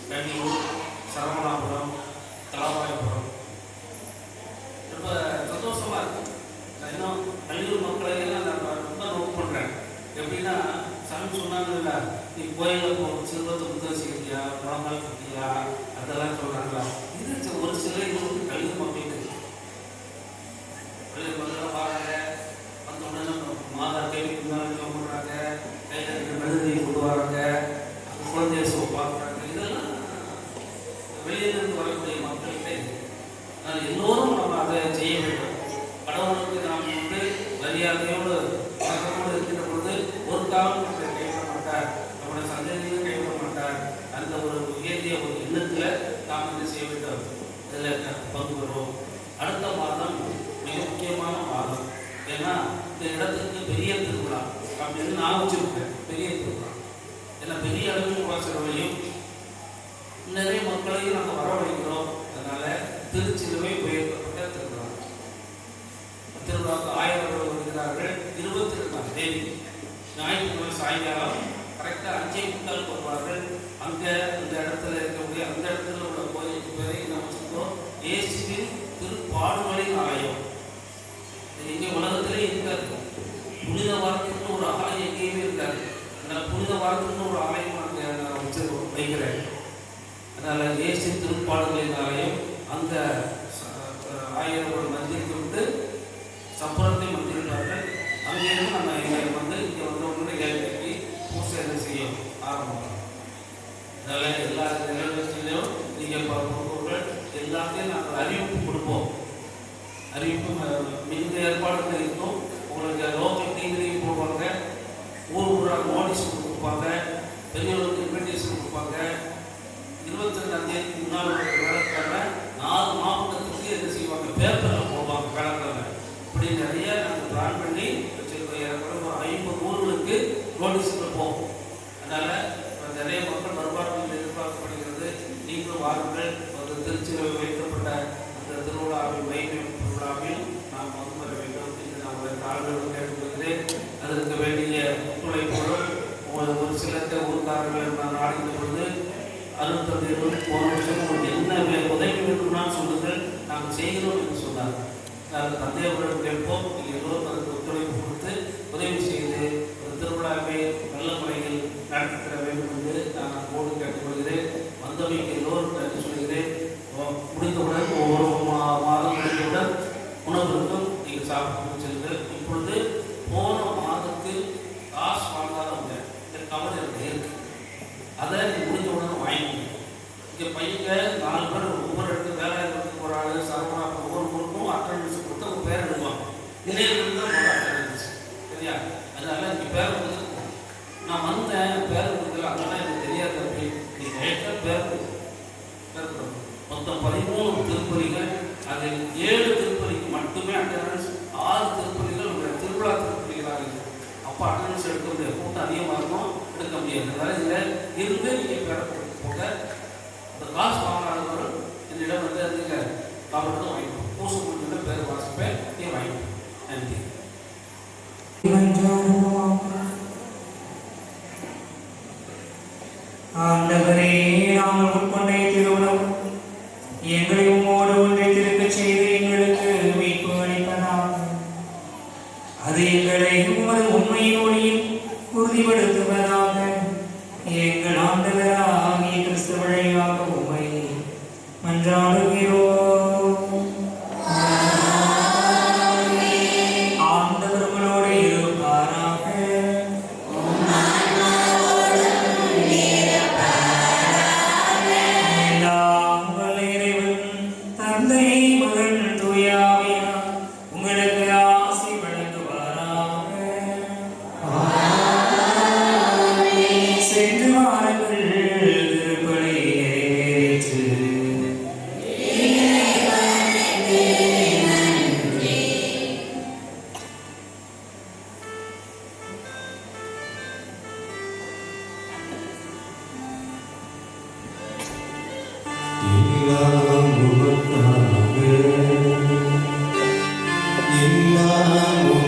பெங்களூர், சரவணாபுரம், தலவாயபுரம். ரொம்ப சந்தோஷமா இருக்கு. நான் இன்னும் கல்லூர் மக்களை எல்லாம் நான் ரொம்ப நோட் பண்ணுறேன். எப்படின்னா சாமி சொன்னாங்கல்ல, நீ கோயிலில் சிறுவத்தை புத்தகம் செய்யறியா, முழங்கால் கட்டியா, அதெல்லாம் சொல்கிறாங்களா. இது ஒரு சில இது வந்து கல்லூர் மக்களுக்கு மக்கள் வராங்க, வந்த உடனே மாதா கேள்வி கும்பிட்றாங்க, கையில் மெழுகுதிரி கொண்டு வராங்க, குழந்தைய பார்க்குறாங்க. இதெல்லாம் வெளியிலிருந்து வரக்கூடிய மக்கள்கிட்ட அதனால் எல்லோரும் நம்ம அதை செய்ய வேண்டும். கடவுளுக்கு நாம் வந்து மரியாதையோடு வணக்கத்தோடு இருக்கின்ற பொழுது ஒரு காலம் நம்மளை கைவிட மாட்டார், நம்முடைய சந்ததியும் கைவிட மாட்டார். அந்த ஒரு உயர்த்திய ஒரு எண்ணத்தில் நாம் என்ன செய்ய வேண்டும், இதில் பங்கு பெறுவோம். அடுத்த மாதம் மிக முக்கியமான மாதம். ஏன்னா இந்த இடத்துக்கு பெரிய திருவிழா அப்படின்னு நான் வச்சுருக்கேன். பெரிய திருவிழா ஏன்னா பெரிய அளவில் வாசலையும் நிறைய மக்களையும் நாங்கள் வரவழைக்கிறோம். அதனால் திருச்சிலுவை உயர்த்தப்பட்ட திருவிழா. திருவிழாவுக்கு 1000 பேர் வருகிறார்கள். 22ஆம் தேதி ஞாயிற்றுக்கிழமை சாயங்காலம் கரெக்டாக 5:45 வருவார்கள். அங்கே அந்த இடத்துல இருக்கக்கூடிய அந்த இடத்துல உள்ள கோயிலுக்கு பேரை நம்ம சொல்கிறோம் இயேசுவின் திருப்பாடுகளின் ஆலயம். இங்கே உலகத்திலே இருக்காது. புனித வாரத்துக்குன்னு ஒரு ஆலயம் எங்கேயுமே இருக்காது. அதனால் புனித வாரத்துக்குன்னு ஒரு ஆலயம் அங்கே நான் வைக்கிறேன். அதனால் இயேசு திருப்பாடுகளின் ஆலயம் அங்கே 1000 பேர் மந்திரித்து விட்டு சப்புரத்தை மந்திரிப்பார்கள். அங்கேருந்து நம்ம இங்கே வந்து உடனே கேள்வி பூசை என்ன செய்யும் ஆரம்பம். அதனால் எல்லா நிகழ்ச்சியிலையும் நீங்கள் பொறுப்பவர்கள் எல்லாத்தையும் நாங்கள் அறிவிப்பு கொடுப்போம். அறிவிப்பு மிகுந்த ஏற்பாடுகள் இருக்கும். உங்களுக்கு லோக்கல் டிவிலையும் போடுவாங்க, ஊராக நோட்டீஸ் கொடுப்பாங்க, பெரியவர்களுக்கு இன்விடேஷன் கொடுப்பாங்க. 22ஆம் தேதி முன்னாள் விளக்கிழமை 4 மாவட்டத்துக்கு என்ன செய்வாங்க, பேப்பரில் போடுவாங்க விளக்கிழமை. இப்படி நிறைய நாங்கள் பிளான் பண்ணி வச்சுருக்கோம். ஏற்கனவே ஒரு 50 ஊர்களுக்கு நோட்டீஸில் போகும். அதனால் நிறைய மக்கள் வருவார்கள் எதிர்பார்க்கப்படுகிறது. நீங்களும் வாருங்கள். ஒரு திருச்சியில் வைக்கப்பட்ட அந்த திருவிழாவில் வைகை திருவிழாவில் நாம் பங்கு பெற வேண்டும் என்று நான் உங்களை தாழ்வுடன் கேட்டுக்கொள்கிறேன். அதற்கு வேண்டிய ஒத்துழைப்போடும் ஒரு சிலருக்கு ஊர்காரர்கள் நான் நாடிந்த பொழுது அருட்தந்தையர்கள் போன வருஷம் உங்களுக்கு என்ன உதவி வேண்டும்னா சொல்லுங்கள், நாங்கள் செய்கிறோம் என்று சொன்னார். நாங்கள் தந்தையவர்கள் கேட்போம். நீங்கள் எல்லோரும் அதற்கு ஒத்துழைப்பு கொடுத்து உதவி செய்து ஒரு திருவிழாவை நல்ல முறையில் நடத்தி தர வேண்டும் என்று நான் போடு கேட்டுக்கொள்கிறேன். வந்தவைக்கு எல்லோரும் நன்றி சொல்கிறேன். முடிந்தவுடன் ஒவ்வொரு மாதம் முடிந்தவுடன் உணவுக்கும் நீங்கள் சாப்பிட்டு செல்லுங்கள். இப்பொழுது போன மாதத்தில் காசு வாங்காதவங்க இந்த கவர் இருக்கு, அதை நீங்கள் முடிஞ்ச உடனே வாங்கிக்கணும். இங்கே பையங்க 4 பேர் ஒவ்வொரு இடத்துக்கு வேலை இடத்துக்கு போகிறாங்க. சரவணா ஒவ்வொரு ஊருக்கும் அட்டண்டன்ஸ் கொடுத்து அவங்க பேர் எழுதுவாங்க. இணையிலிருந்து தான் போகிற அட்டண்டன்ஸ் சரியா. அதனால் இங்கே பேர் வந்து நான் வந்தேன் பேர் கொடுக்கல, அதெல்லாம் எனக்கு தெரியாது. அப்படி நீங்கள் ரைட்டாக பேர் கொடுக்கணும். மொத்தம் 13 திருப்பலிகள். அதில் 7 திருப்பலிக்கு மட்டுமே அட்டண்டன்ஸ், 6 திருப்பலிகள் உங்கள் திருவிழா திருப்பலிகளாக இருக்குது. அப்போ அட்டண்டன்ஸ் எடுக்க முடியாது, கூட்டம் அதிகமாக இருக்கும், எடுக்க முடியாது. அதனால் இதில் இருந்து நீங்கள் பேரை போக இந்த காசு வாங்காதவர்கள் என்னிடம் வந்து நீங்கள் கவர்ந்து வாங்கிப்போம். பூசை முடிஞ்ச பேர் வாசிப்பேன், நீ வாங்கிப்போம். நன்றி. ஆண்டவரே, நாங்கள் உட்கொண்ட திருவுணவு எங்களை உம்மோடு ஒன்றைத்திருக்க செய்து எங்களுக்கு மீட்பு அளிப்பதாக. அது எங்களை உமது உண்மையின் ஒளியில் உறுதிப்படுத்துவதாக. எங்கள் ஆண்டவராகிய கிறிஸ்து வழியாக உம்மை மன்றாடுகிறோம். ஆண்டவர் உங்களோடு இருப்பாராக. எல்லாம் வல்ல இறைவன் தந்தை, மகன், தூய ஆவியார் உங்களுக்கு ஆசி வழங்குவாராக. சென்று வாருங்கள், திருப்பலி நிறைவேற்று. எல்லாம்